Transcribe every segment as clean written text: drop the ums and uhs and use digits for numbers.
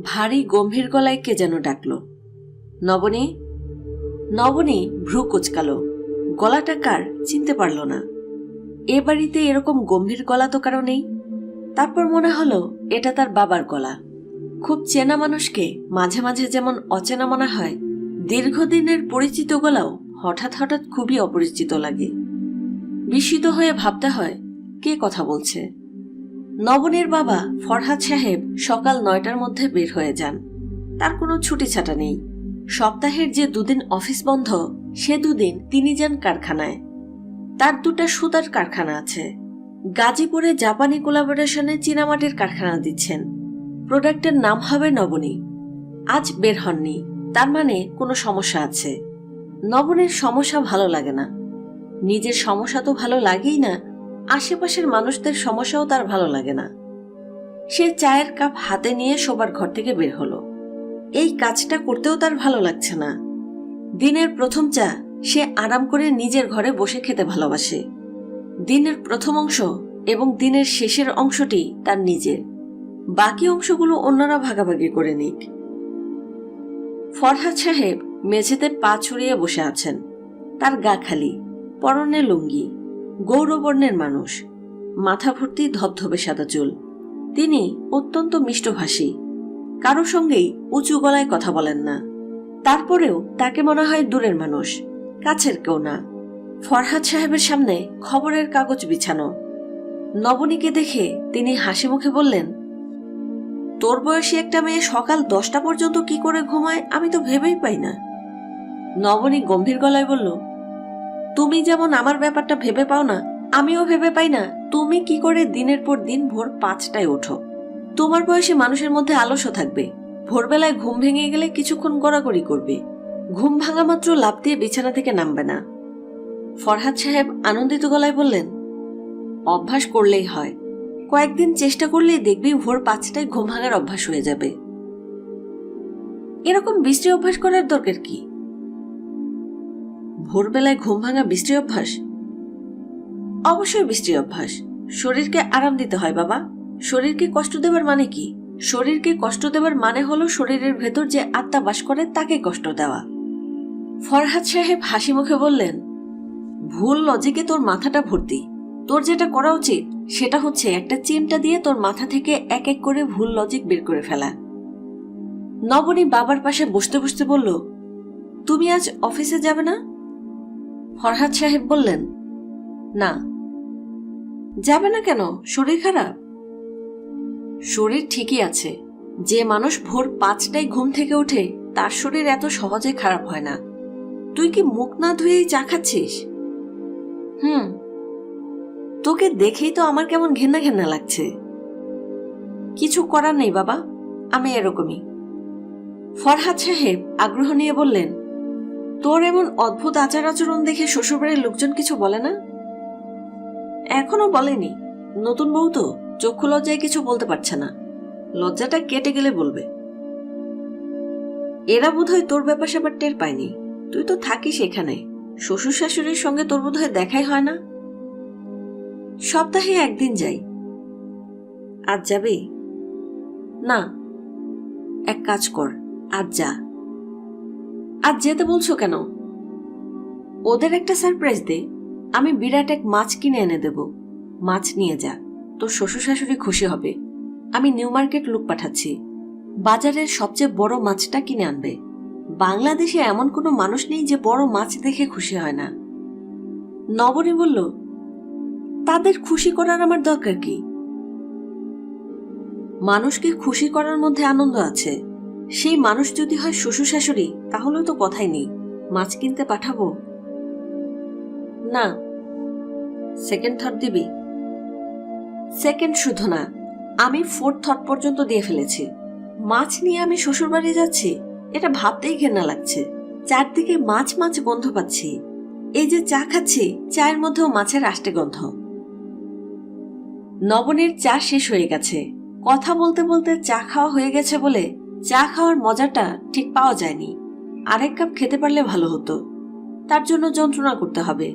ভারী গম্ভীর গলায় কে যেন ডাকল, নবনী। নবনী ভ্রু কুচকালো। গলাটা কার চিনতে পারল না। এ বাড়িতে এরকম গম্ভীর গলা তো কারো নেই। তারপর মনে হলো এটা তার বাবার গলা। খুব চেনা মানুষকে মাঝে মাঝে যেমন অচেনা মনে হয়, দীর্ঘদিনের পরিচিত গলাও হঠাৎ হঠাৎ খুবই অপরিচিত লাগে। বিস্মিত হয়ে ভাবতে হয় কে কথা বলছে। নবনীর বাবা ফরহাদ সাহেব সকাল 9টার মধ্যে বের হয়ে যান। তার কোনো ছুটি ছাটা নেই। সপ্তাহের যে দুদিন অফিস বন্ধ, সে দুদিন তিনি যান কারখানায়। তার দুটা সুতার কারখানা আছে। গাজীপুরে জাপানি কোলাবোরেশনে চীনামাটির কারখানা দিচ্ছেন। প্রোডাক্টের নাম হবে নবনী। আজ বের হননি, তার মানে কোনো সমস্যা আছে। নবনীর সমস্যা ভালো লাগে না। নিজের সমস্যা তো ভালো লাগেই না, আশেপাশের মানুষদের সমস্যাও তার ভালো লাগে না। সে চায়ের কাপ হাতে নিয়ে শোবার ঘর থেকে বের হলো। এই কাজটা করতেও তার ভালো লাগছে না। দিনের প্রথম চা সে আরাম করে নিজের ঘরে বসে খেতে ভালোবাসে। দিনের প্রথম অংশ এবং দিনের শেষের অংশটি তার নিজের, বাকি অংশগুলো অন্যরা ভাগাভাগি করে নিক। ফরহাদ সাহেব মেঝেতে পা ছড়িয়ে বসে আছেন। তার গা খালি, পরনে লুঙ্গি। গৌরবর্ণের মানুষ, মাথা ভর্তি ধবধবে সাদা চুল। তিনি অত্যন্ত মিষ্টভাষী, কারো সঙ্গেই উঁচু গলায় কথা বলেন না। তারপরেও তাকে মনে হয় দূরের মানুষ, কাছের কেউ না। ফরহাদ সাহেবের সামনে খবরের কাগজ বিছানো। নবনীকে দেখে তিনি হাসি মুখে বললেন, তোর বয়সী একটা মেয়ে সকাল 10টা পর্যন্ত কি করে ঘুমায় আমি তো ভেবেই পাই না। নবনী গম্ভীর গলায় বলল, তুমি যেমন আমার ব্যাপারটা ভেবে পাও না, আমিও ভেবে পাই না তুমি কি করে দিনের পর দিন ভোর 5টায় ওঠো। তোমার বয়সী মানুষের মধ্যে আলস্য থাকবে, ভোরবেলায় ঘুম ভেঙে গেলে কিছুক্ষণ গড়াগড়ি করবে, ঘুম ভাঙা মাত্র লাফ দিয়ে বিছানা থেকে নামবে না। ফরহাদ সাহেব আনন্দিত গলায় বললেন, অভ্যাস করলেই হয়, কয়েকদিন চেষ্টা করলেই দেখবি ভোর 5টায় ঘুম ভাঙার অভ্যাস হয়ে যাবে। এরকম বিশ্রী অভ্যাস করার দরকার কি? ভোরবেলায় ঘুম ভাঙা বিশ্রী অভ্যাস? অবশ্যই বিশ্রী অভ্যাস। শরীরকে আরাম দিতে হয় বাবা। শরীরকে কষ্ট দেবার মানে কি? শরীরকে কষ্ট দেবার মানে হলো শরীরের ভেতর যে আত্মা বাস করে তাকে কষ্ট দেওয়া। ফরহাদ সাহেব হাসি মুখে বললেন, ভুল লজিকে তোর মাথাটা ভর্তি। তোর যেটা করা উচিত সেটা হচ্ছে একটা চিমটা দিয়ে তোর মাথা থেকে এক এক করে ভুল লজিক বের করে ফেলা। নবনী বাবার পাশে বসতে বসতে বলল, তুমি আজ অফিসে যাবে না? ফরহাদ সাহেব বললেন, না। যাবে না কেন? শরীর খারাপ? শরীর ঠিকই আছে। যে মানুষ ভোর 5টায় ঘুম থেকে ওঠে তার শরীর এত সহজে খারাপ হয় না। তুই কি মুখ না ধুয়েই চা খাচ্ছিস? তোকে দেখেই তো আমার কেমন ঘেন্না ঘেন্না লাগছে। কিছু করার নেই বাবা, আমি এরকমই। ফরহাদ সাহেব আগ্রহ নিয়ে বললেন, তোর এমন অদ্ভুত আচার আচরণ দেখে শ্বশুরবাড়ির লোকজন কিছু বলে না? এখনো বলেনি। নতুন বউ তো চক্ষু লজ্জায় কিছু বলতে পারছে না। লজ্জাটা কেটে গেলে বলবে। এরা বোধহয় তোর ব্যাপার স্যাপার টের পায়নি। তুই তো থাকিস এখানে, শ্বশুর শাশুড়ির সঙ্গে তোর বোধহয় দেখাই হয় না। সপ্তাহে একদিন যাই। আজ যাবি? না। এক কাজ কর, আজ যা। আজ যেতে বলছো কেন? ওদের একটা সারপ্রাইজ দে। আমি বিরাট এক মাছ কিনে এনে দেব। মাছ নিয়ে যা, তোর শ্বশুর শাশুড়ি খুশি হবে। আমি নিউ মার্কেট লোক পাঠাচ্ছি। বাজারের সবচেয়ে বড় মাছটা কিনে আনবে। বাংলাদেশে এমন কোনো মানুষ নেই যে বড় মাছ দেখে খুশি হয় না। নবনী বলল, তাদের খুশি করার আমার দরকার কি? মানুষকে খুশি করার মধ্যে আনন্দ আছে। সেই মানুষ যদি হয় শ্বশুর শাশুড়ি তাহলেও তো কথাই নেই। মাছ কিনতে পাঠাবো? না। সেকেন্ড থট দিবি? সেকেন্ড শুধু না, আমি 4th থট পর্যন্ত দিয়ে ফেলেছি। মাছ নিয়ে আমি শ্বশুর বাড়ি যাচ্ছি, এটা ভাবতেই ঘেন্না লাগছে। চারদিকে মাছ মাছ গন্ধ পাচ্ছি। এই যে চা খাচ্ছি, চায়ের মধ্যেও মাছের আষ্টে গন্ধ। নবনীর চা শেষ হয়ে গেছে। কথা বলতে বলতে চা খাওয়া হয়ে গেছে বলে চা খাওয়ার মজাটা ঠিক পাওয়া যায়নি। আরেক কাপ খেতে পারলে ভালো হতো। তার জন্য যন্ত্রণা করতে হবে।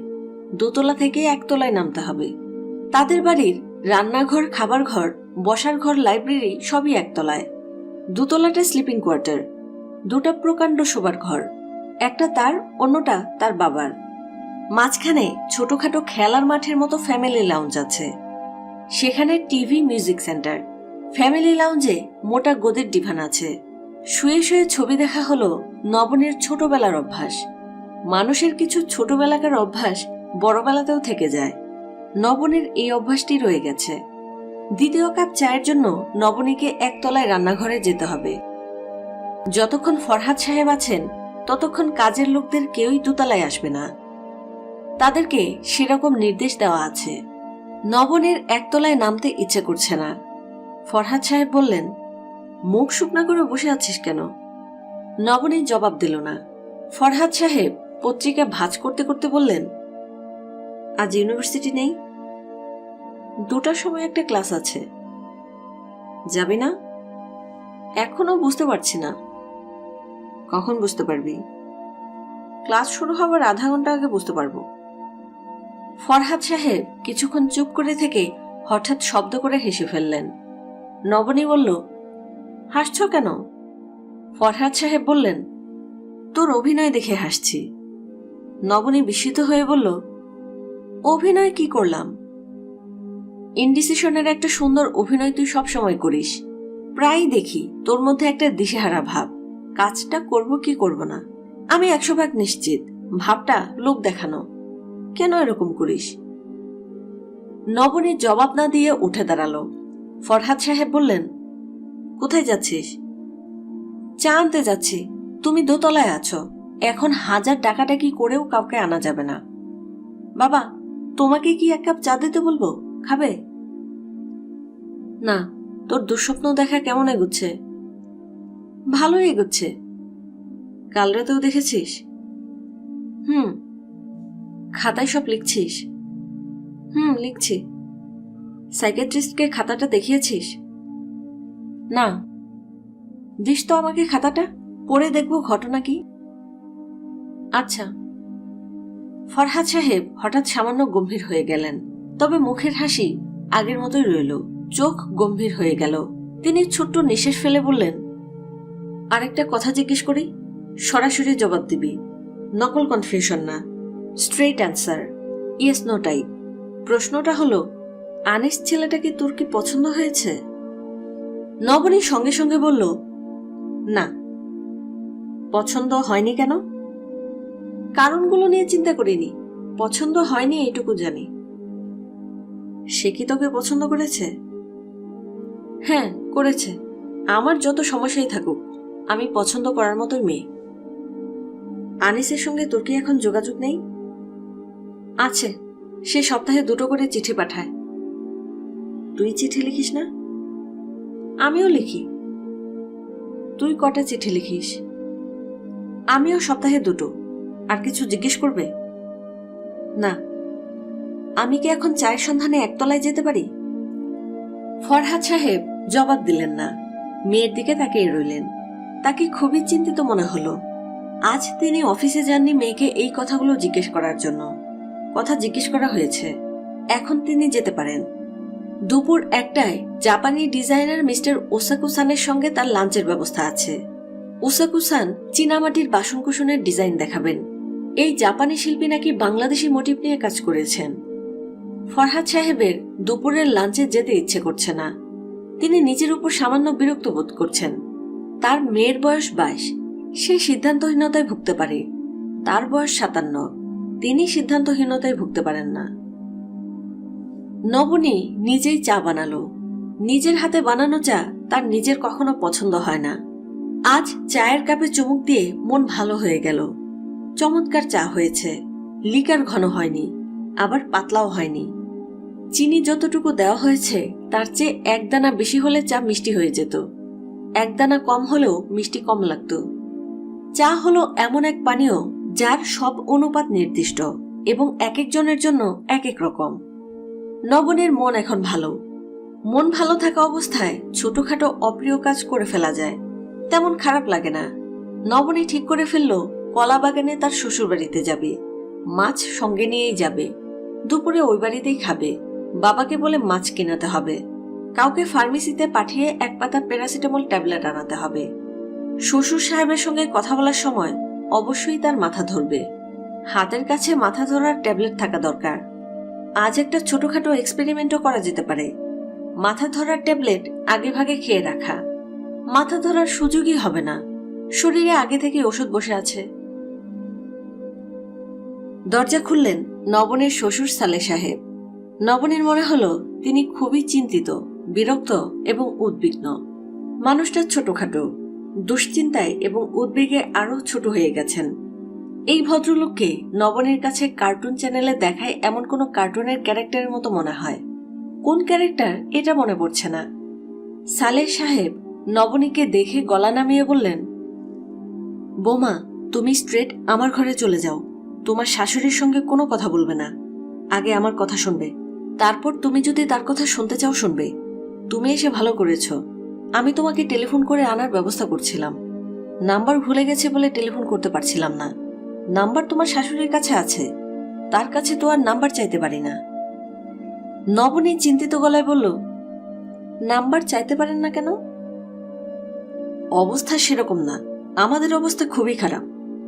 2তলা থেকে 1তলায় নামতে হবে। তাদের বাড়ির রান্নাঘর, খাবার ঘর, বসার ঘর, লাইব্রেরি সবই 1তলায়। দোতলাটা স্লিপিং কোয়ার্টার, দুটা প্রকাণ্ড শোবার ঘর, একটা তার, অন্যটা তার বাবার। মাঝখানে ছোটখাটো খেলার মাঠের মতো ফ্যামিলি লাউঞ্জ আছে, সেখানে টিভি, মিউজিক সেন্টার। ফ্যামিলি লাউঞ্জে মোটা গদির ডিভান আছে। শুয়ে শুয়ে ছবি দেখা হলো নবনীর ছোটবেলার অভ্যাস। মানুষের কিছু ছোটবেলাকার অভ্যাস বড়বেলাতেও থেকে যায়। নবনীর এই অভ্যাসটি রয়ে গেছে। দ্বিতীয় কাপ চায়ের জন্য নবনীকে একতলায় রান্নাঘরে যেতে হবে। যতক্ষণ ফরহাদ সাহেব আছেন ততক্ষণ কাজের লোকদের কেউই দোতলায় আসবে না, তাদেরকে সেরকম নির্দেশ দেওয়া আছে। নবনীর একতলায় নামতে ইচ্ছে করছে না। ফরহাদ সাহেব বললেন, মুখ শুকনা করে বসে আছিস কেন? নবনী জবাব দিল না। ফরহাদ সাহেব পত্রিকা ভাঁজ করতে করতে বললেন, আজ ইউনিভার্সিটি নেই, 2টার সময় একটা ক্লাস আছে, যাবি না? এখনো বুঝতে পারছি না। কখন বুঝতে পারবি? ক্লাস শুরু হওয়ার আধা ঘন্টা আগে বুঝতে পারবো। ফরহাদ সাহেব কিছুক্ষণ চুপ করে থেকে হঠাৎ শব্দ করে হেসে ফেললেন। নবনী বলল, হাসছ কেন? ফরহাদ সাহেব বললেন, তোর অভিনয় দেখে হাসছি। নবনী বিস্মিত হয়ে বলল, অভিনয় কি করলাম? ইনডিসিশনের একটা সুন্দর অভিনয় তুই সবসময় করিস, প্রায়ই দেখি তোর মধ্যে একটা দিশেহারা ভাব। কাজটা করব কি করব না আমি 100% নিশ্চিত, ভাবটা লোক দেখানো। কেন এরকম করিস? নবনী জবাব না দিয়ে উঠে দাঁড়ালো। ফরহাদ সাহেব বললেন, কোথায় যাচ্ছিস? চা আনতে যাচ্ছি। তুমি দোতলায় আছো, এখন 1000 ডাকাডাকি করেও কাউকে আনা যাবে না। বাবা, তোমাকে কি 1 কাপ চা দিতে বলবো, খাবে? না। তোর দুঃস্বপ্ন দেখা কেমন এগুচ্ছে? ভালোই এগুচ্ছে। কাল রাতেও দেখেছিস? খাতায় সব লিখছিস? লিখছি। সাইকিয়াট্রিস্টকে খাতাটা দেখিয়েছিস? না। দিস তো আমাকে খাতাটা, পড়ে দেখব ঘটনা কি। আচ্ছা। ফরহাদ সাহেব হঠাৎ সামান্য গম্ভীর হয়ে গেলেন, তবে মুখের হাসি আগের মতোই রইল। চোখ গম্ভীর হয়ে গেল। তিনি ছোট্ট নিঃশ্বাস ফেলে বললেন, আরেকটা কথা জিজ্ঞেস করি, সরাসরি জবাব দিবি, নকল কনফিউশন না, straight answer, yes no type. প্রশ্নটা হলো, আনিস ছেলেটাকে তোর কি পছন্দ হয়েছে? নবনী সঙ্গে সঙ্গে বলল, না। পছন্দ হয়নি কেন? কারণগুলো নিয়ে চিন্তা করিনি, পছন্দ হয়নি এইটুকু জানি। সে কি তোকে পছন্দ করেছে? হ্যাঁ, করেছে। আমার যত সমস্যাই থাকুক, আমি পছন্দ করার মতোই মেয়ে। আনিসের সঙ্গে তোর কি এখন যোগাযোগ নেই? আছে, সে সপ্তাহে 2টো করে চিঠি পাঠায়। তুই চিঠি লিখিস না? আমিও লিখি। তুই কটা চিঠি লিখিস? আমিও সপ্তাহে 2টো। আর কিছু জিজ্ঞেস করবে? না। আমি কি এখন চায়ের সন্ধানে একতলায় যেতে পারি? ফরহাদ সাহেব জবাব দিলেন না, মেয়ের দিকে তাকিয়ে রইলেন। তাকে খুবই চিন্তিত মনে হলো। আজ তিনি অফিসে যাননি মেয়েকে এই কথাগুলো জিজ্ঞেস করার জন্য। কথা জিজ্ঞেস করা হয়েছে, এখন তিনি যেতে পারেন। দুপুর 1টায় জাপানি ডিজাইনার মিস্টার ওসাকু-সানের সঙ্গে তার লাঞ্চের ব্যবস্থা আছে। ওসাকু-সান চীনামাটির বাসনকুসনের ডিজাইন দেখাবেন। এই জাপানি শিল্পী নাকি বাংলাদেশি মোটিভ নিয়ে কাজ করেছেন। ফরহাদ সাহেবের দুপুরের লাঞ্চে যেতে ইচ্ছে করছে না। তিনি নিজের উপর সামান্য বিরক্ত বোধ করছেন। তার মেয়ের বয়স 22, সে সিদ্ধান্তহীনতায় ভুগতে পারে। তার বয়স 57, তিনি সিদ্ধান্তহীনতায় ভুগতে পারেন না। নবনী নিজেই চা বানালো। নিজের হাতে বানানো চা তার নিজের কখনো পছন্দ হয় না। আজ চায়ের কাপে চুমুক দিয়ে মন ভালো হয়ে গেল। চমৎকার চা হয়েছে, লিকার ঘন হয়নি, আবার পাতলাও হয়নি। চিনি যতটুকু দেওয়া হয়েছে তার চেয়ে 1 দানা বেশি হলে চা মিষ্টি হয়ে যেত, 1 দানা কম হলেও মিষ্টি কম লাগত। চা হলো এমন এক পানীয় যার সব অনুপাত নির্দিষ্ট এবং এক একজনের জন্য এক এক রকম। নবনীর মন এখন ভালো। মন ভালো থাকা অবস্থায় ছোটখাটো অপ্রিয় কাজ করে ফেলা যায়, তেমন খারাপ লাগে না। নবনী ঠিক করে ফেলল কলা বাগানে তার শ্বশুর বাড়িতে যাবে, মাছ সঙ্গে নিয়েই যাবে। দুপুরে ওই বাড়িতেই খাবে, বাবাকে বলে মাছ কিনাতে হবে। কাউকে ফার্মেসিতে পাঠিয়ে 1 পাতা প্যারাসিটামল ট্যাবলেট আনাতে হবে। শ্বশুর সাহেবের সঙ্গে কথা বলার সময় অবশ্যই তার মাথা ধরবে। হাতের কাছে মাথা ধরার ট্যাবলেট থাকা দরকার। আজ একটা ছোটখাটো এক্সপেরিমেন্টও করা যেতে পারে। মাথা ধরার ট্যাবলেট আগে ভাগে খেয়ে রাখা। মাথা ধরার সুযোগই হবে না, শরীরে আগে থেকে ওষুধ বসে আছে। দরজা খুললেন নবনের শ্বশুর সালেহ সাহেব। নবনীর মনে হলো তিনি খুবই চিন্তিত, বিরক্ত এবং উদ্বিগ্ন। মানুষটা ছোটখাটো, দুশ্চিন্তায় এবং উদ্বেগে আরো ছোট হয়ে গেছেন। এই ভদ্রলোককে নবনীর কাছে কার্টুন চ্যানেলে দেখায় এমন কোনো কার্টুনের ক্যারেক্টারের মতো মনে হয়। কোন ক্যারেক্টার এটা মনে পড়ছে না। সালেহ সাহেব নবনীকে দেখে গলা নামিয়ে বললেন, বোমা, তুমি স্ট্রেট আমার ঘরে চলে যাও। তোমার শাশুড়ির সঙ্গে কোনো কথা বলবে না। আগে আমার কথা শুনবে, তারপর তুমি যদি তার কথা শুনতে চাও শুনবে। তুমি এসে ভালো করেছ। আমি তোমাকে টেলিফোন করে আনার ব্যবস্থা করছিলাম। নাম্বার ভুলে গেছে বলে টেলিফোন করতে পারছিলাম না। নাম্বার তোমার শাশুড়ির কাছে আছে, তার কাছে তো আর নাম্বার চাইতে পারি না। নবনী চিন্তিত গলায় বলল, নাম্বার চাইতে পারেন না কেন? অবস্থা সেরকম না, আমাদের অবস্থা খুবই খারাপ।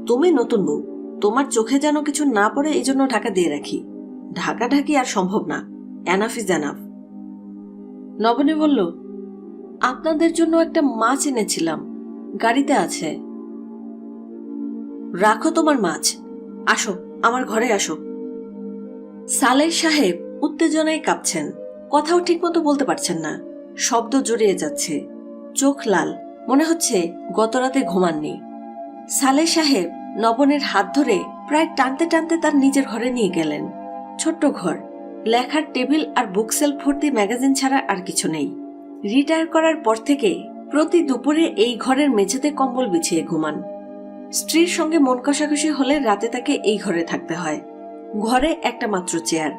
তুমি নতুন বউ, তোমার চোখে যেন কিছু না পড়ে এই জন্য ঢাকা দিয়ে রাখি। ঢাকাঢাকি আর সম্ভব না। Enough is enough. নবনী বলল, আপনাদের জন্য একটা মাছ এনেছিলাম, গাড়িতে আছে। রাখো তোমার মাছ, আসো আমার ঘরে আসো। সালেহ সাহেব উত্তেজনায় কাঁপছেন, কথাও ঠিকমতো বলতে পারছেন না। শব্দ জড়িয়ে যাচ্ছে, চোখ লাল, মনে হচ্ছে গতরাতে ঘুমাননি। সালেহ সাহেব নবনের হাত ধরে প্রায় টানতে টানতে তার নিজের ঘরে নিয়ে গেলেন। ছোট্ট ঘর, লেখার টেবিল আর বুকসেলফ ভর্তি ম্যাগাজিন ছাড়া আর কিছু নেই। রিটায়ার করার পর থেকে প্রতি দুপুরে এই ঘরের মেঝেতে কম্বল বিছিয়ে ঘুমান। স্ত্রীর সঙ্গে মন কষাকষি হলে রাতে তাকে এই ঘরে থাকতে হয়। ঘরে একটা মাত্র চেয়ার,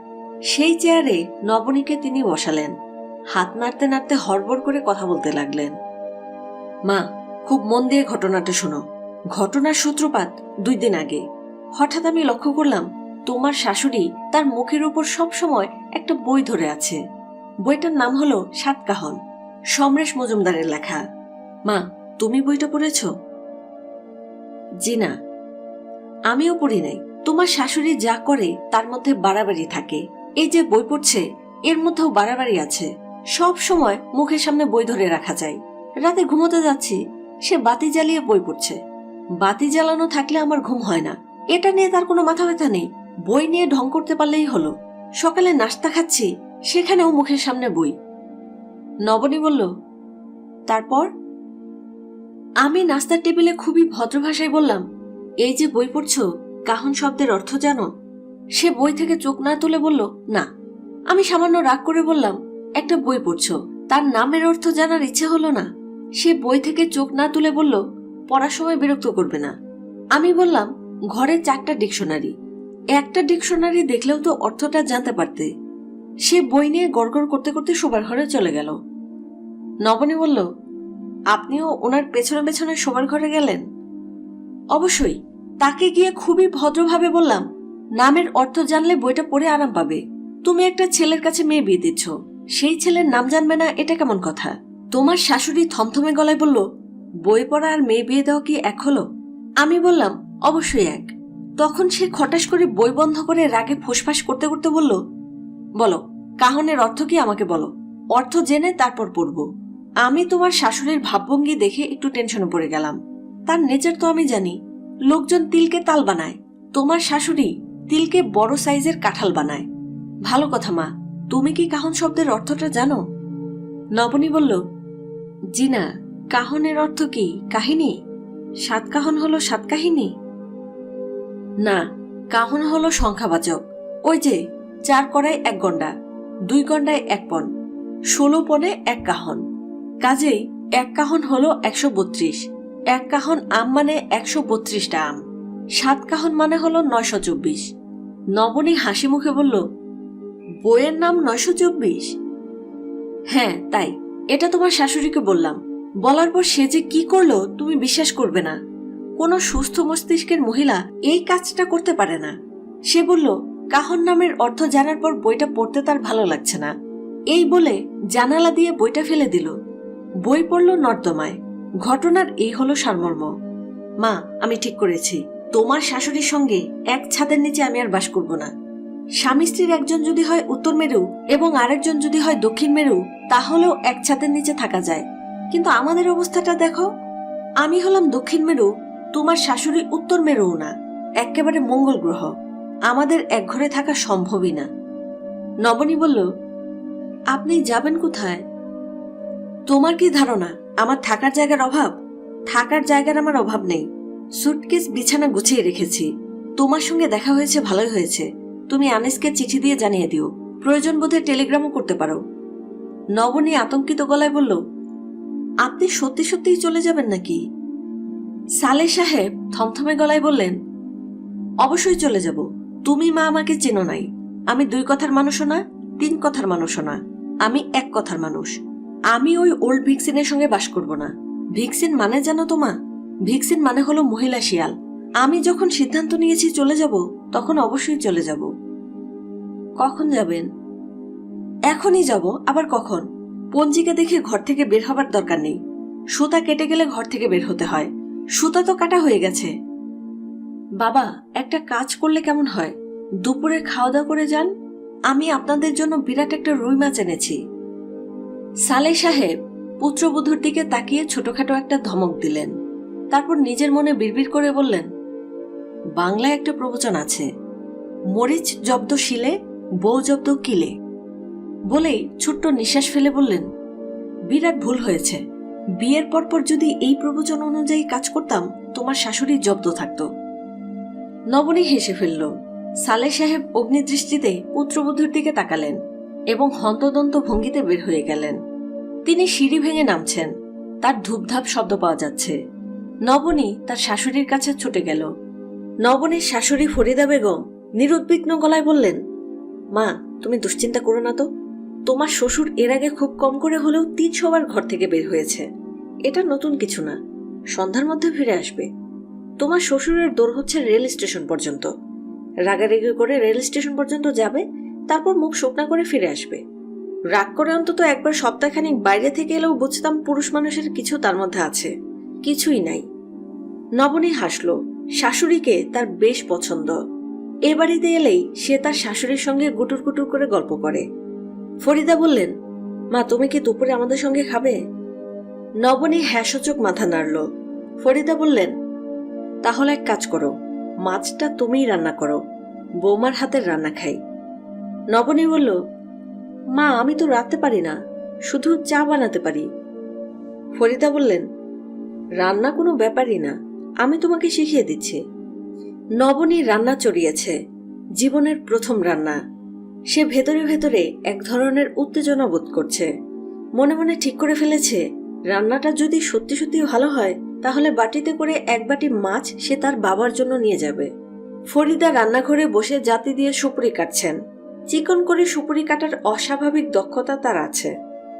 সেই চেয়ারে নবনীকে তিনি বসালেন। হাত নাড়তে নাড়তে হড়বড় করে কথা বলতে লাগলেন। মা, খুব মন দিয়ে ঘটনাটা শোনো। ঘটনার সূত্রপাত 2 দিন আগে। হঠাৎ আমি লক্ষ্য করলাম তোমার শাশুড়ি তার মুখের উপর সবসময় একটা বই ধরে আছে। বইটার নাম হলো সাতকাহন, সমরেশ মজুমদারের লেখা। মা, তুমি বইটা পড়েছ? জি না, আমিও পড়ি নাই। তোমার শাশুড়ি যা করে তার মধ্যে বাড়াবাড়ি থাকে। এই যে বই পড়ছে, এর মধ্যেও বাড়াবাড়ি আছে। সব সময় মুখের সামনে বই ধরে রাখা যায়। রাতে ঘুমোতে যাচ্ছি, সে বাতি জ্বালিয়ে বই পড়ছে। বাতি জ্বালানো থাকলে আমার ঘুম হয় না। এটা নিয়ে তার কোনো মাথা ব্যথা নেই। বই নিয়ে ঢং করতে পারলেই হলো। সকালে নাস্তা খাচ্ছি, সেখানেও মুখের সামনে বই। নবনী বলল, তারপর? আমি নাস্তার টেবিলে খুবই ভদ্র ভাষায় বললাম, এই যে বই পড়ছো, কাহন শব্দের অর্থ জানো? সে বই থেকে চোখ না তুলে বলল, না। আমি সামান্য রাগ করে বললাম, একটা বই পড়ছো, তার নামের অর্থ জানার ইচ্ছে হলো না? সে বই থেকে চোখ না তুলে বলল, পড়ার সময় বিরক্ত করবে না। আমি বললাম, ঘরে 4টা ডিকশনারি, একটা ডিকশনারি দেখলেও তো অর্থটা জানতে পারতে। সে বই নিয়ে গড়গড় করতে করতে শোবার ঘরে চলে গেল। নবনী বলল, আপনিও ওনার পেছনে পেছনে শোবার ঘরে গেলেন? অবশ্যই। তাকে গিয়ে খুবই ভদ্রভাবে বললাম, নামের অর্থ জানলে বইটা পড়ে আরাম পাবে। তুমি একটা ছেলের কাছে মেয়ে বিয়ে দিচ্ছ, সেই ছেলের নাম জানবে না, এটা কেমন কথা? তোমার শাশুড়ি থমথমে গলায় বলল, বই পড়া আর মেয়ে বিয়ে দেওয়া কি এক হলো? আমি বললাম, অবশ্যই এক। তখন সে খটাস করে বই বন্ধ করে রাগে ফুসফাস করতে করতে বলল, বলো, কাহনের অর্থ কি আমাকে বলো। অর্থ জেনে তারপর পড়ব। আমি তোমার শাশুড়ির ভাবভঙ্গি দেখে একটু টেনশনে পড়ে গেলাম। তার নেচার তো আমি জানি। লোকজন তিলকে তাল বানায়, তোমার শাশুড়ি তিলকে বড় সাইজের কাঁঠাল বানায়। ভালো কথা মা, তুমি কি কাহন শব্দের অর্থটা জানো? নবনী বলল, জি না। কাহনের অর্থ কি কাহিনী? সাতকাহন হলো সাতকাহিনী? না, কাহন হলো সংখ্যাবাচক। ওই যে 4 কড়ায় 1 গন্ডা, 2 গন্ডায় 1 পণ, 16 পণে 1 কাহন। কাজেই 1 কাহন হলো 132। 1 কাহন আম মানে 132টা আম। 7 কাহন মানে হলো 924। নবনী হাসি মুখে বলল, বইয়ের নাম 924? হ্যাঁ তাই। এটা তোমার শাশুড়িকে বললাম। বলার পর সে যে কি করলো তুমি বিশ্বাস করবে না। কোনো সুস্থ মস্তিষ্কের মহিলা এই কাজটা করতে পারে না। সে বলল, কাহন নামের অর্থ জানার পর বইটা পড়তে তার ভালো লাগছে না। এই বলে জানালা দিয়ে বইটা ফেলে দিল। বই পড়ল নর্দমায়। ঘটনার এই হলো সারমর্ম। মা, আমি ঠিক করেছি, তোমার শাশুড়ির সঙ্গে এক ছাদের নিচে আমি আর বাস করব না। স্বামী স্ত্রীর একজন যদি হয় উত্তর মেরু এবং আরেকজন যদি হয় দক্ষিণ মেরু, তাহলেও এক ছাদের নিচে থাকা যায়। কিন্তু আমাদের অবস্থাটা দেখো, আমি হলাম দক্ষিণ মেরু, তোমার শাশুড়ি উত্তর মেরুও না, একেবারে মঙ্গল গ্রহ। আমাদের এক ঘরে থাকা সম্ভবই না। নবনী বলল, আপনি যাবেন কোথায়? তোমার কি ধারণা আমার থাকার জায়গার অভাব? থাকার জায়গার আমার অভাব নেই। সুটকেস বিছানা গুছিয়ে রেখেছি। তোমার সঙ্গে দেখা হয়েছে, ভালোই হয়েছে। তুমি আনিসকে চিঠি দিয়ে জানিয়ে দিও, প্রয়োজন বোধে টেলিগ্রামও করতে পারো। নবনী আতঙ্কিত গলায় বলল, আপনি সত্যি সত্যিই চলে যাবেন নাকি? সালেহ সাহেব থমথমে গলায় বললেন, অবশ্যই চলে যাব। তুমি মা আমাকে চেনো নাই। আমি 2 কথার মানুষও না, 3 কথার মানুষও না, আমি 1 কথার মানুষ। আমি ওই ওল্ড ভিক্সিনের সঙ্গে বাস করব না। ভিক্সিন মানে জানো তো মা? ভিক্সিন মানে হলো মহিলা শিয়াল। আমি যখন সিদ্ধান্ত নিয়েছি চলে যাব, তখন অবশ্যই চলে যাব। কখন যাবেন? এখনই যাব। আবার কখন? পঞ্জিকা দেখে ঘর থেকে বের হবার দরকার নেই। সুতা কেটে গেলে ঘর থেকে বের হতে হয়। সুতা তো কাটা হয়ে গেছে। বাবা, একটা কাজ করলে কেমন হয়? দুপুরে খাওয়া দাওয়া করে যান। আমি আপনাদের জন্য বিরাট একটা রুই মাছ এনেছি। সালেহ সাহেব পুত্রবধূর দিকে তাকিয়ে ছোটখাটো একটা ধমক দিলেন। তারপর নিজের মনে বিড়বিড় করে বললেন, বাংলায় একটা প্রবচন আছে, মরিচ জব্দ শিলে, বউ জব্দ কিলে। বলেই ছোট্ট নিঃশ্বাস ফেলে বললেন, বিরাট ভুল হয়েছে। বিয়ের পরপর যদি এই প্রবচন অনুযায়ী কাজ করতাম, তোমার শাশুড়ি জব্দ থাকত। নবনী হেসে ফেলল। সালেহ সাহেব অগ্নিদৃষ্টিতে পুত্রবধূর দিকে তাকালেন এবং হন্তদন্ত ভঙ্গিতে বের হয়ে গেলেন। তিনি সিঁড়ি ভেঙে নামছেন। তার ধূপধাপ শব্দ পাওয়া যাচ্ছে। নবনী তার শাশুড়ির কাছে ছুটে গেল। নবনীর শাশুড়ি ফরিদা বেগম নিরুদ্বিগ্ন গলায় বললেন, মা, তুমি দুশ্চিন্তা করো না তো। তোমার শ্বশুর এর আগে খুব কম করে হলেও 300 বার ঘর থেকে বের হয়েছে। এটা নতুন কিছু না। সন্ধ্যার মধ্যে ফিরে আসবে। তোমার শ্বশুরের দৌড় হচ্ছে রেল স্টেশন পর্যন্ত। রাগারাগি করে রেল স্টেশন পর্যন্ত যাবে, তারপর মুখ শুকনা করে ফিরে আসবে। রাগ করে অন্তত একবার সপ্তাহখানিক বাইরে থেকে এলেও বুঝতাম পুরুষ মানুষের কিছু তার মধ্যে আছে। কিছুই নাই। নবনী হাসল। শাশুড়িকে তার বেশ পছন্দ। এ বাড়িতে এলেই সে তার শাশুড়ির সঙ্গে গুটুর গুটুর করে গল্প করে। ফরিদা বললেন, মা, তুমি কি দুপুরে আমাদের সঙ্গে খাবে? নবনী হ্যাঁসূচক মাথা নাড়ল। ফরিদা বললেন, তাহলে এক কাজ করো, মাছটা তুমিই রান্না করো। বৌমার হাতের রান্না খাই। নবনী বলল, মা, আমি তো রাঁধতে পারি না, শুধু চা বানাতে পারি। ফরিদা বললেন, রান্না কোনো ব্যাপারই না, আমি তোমাকে শিখিয়ে দিচ্ছি। নবনী রান্না চড়িয়েছে, জীবনের প্রথম রান্না। সে ভেতরে ভেতরে এক ধরনের উত্তেজনা বোধ করছে। মনে মনে ঠিক করে ফেলেছে, রান্নাটা যদি সত্যি সত্যি ভালো হয়, তাহলে বাটিতে করে 1 বাটি মাছ সে তার বাবার জন্য নিয়ে যাবে। ফরিদা রান্নাঘরে বসে জাতি দিয়ে সুপুরি কাটছেন। চিকন করে সুপুরি কাটার অস্বাভাবিক দক্ষতা তার আছে।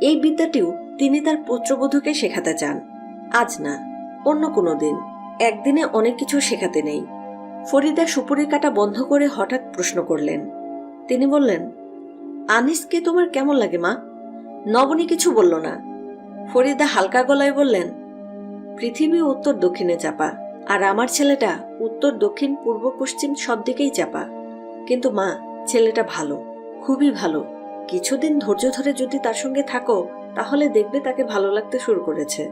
এই বিদ্যাটিও তিনি তার পুত্রবধূকে শেখাতে চান। আজ না, অন্য কোনো দিন। একদিনে অনেক কিছু শেখাতে নেই। ফরিদা সুপুরি কাটা বন্ধ করে হঠাৎ প্রশ্ন করলেন। তিনি বললেন, আনিসকে তোমার কেমন লাগে মা? নবনী কিছু বলল না। ফরিদা হালকা গলায় বললেন, পৃথিবী উত্তর দক্ষিণে চাপা, আর আমার ছেলেটা উত্তর দক্ষিণ পূর্ব পশ্চিম সব দিকেই চাপা। কিন্তু মা, ছেলেটা ভালো, খুবই ভালো। কিছুদিন ধৈর্য ধরে যদি তার সঙ্গে থাকো, তাহলে দেখবে তাকে ভালো লাগতে শুরু করেছে।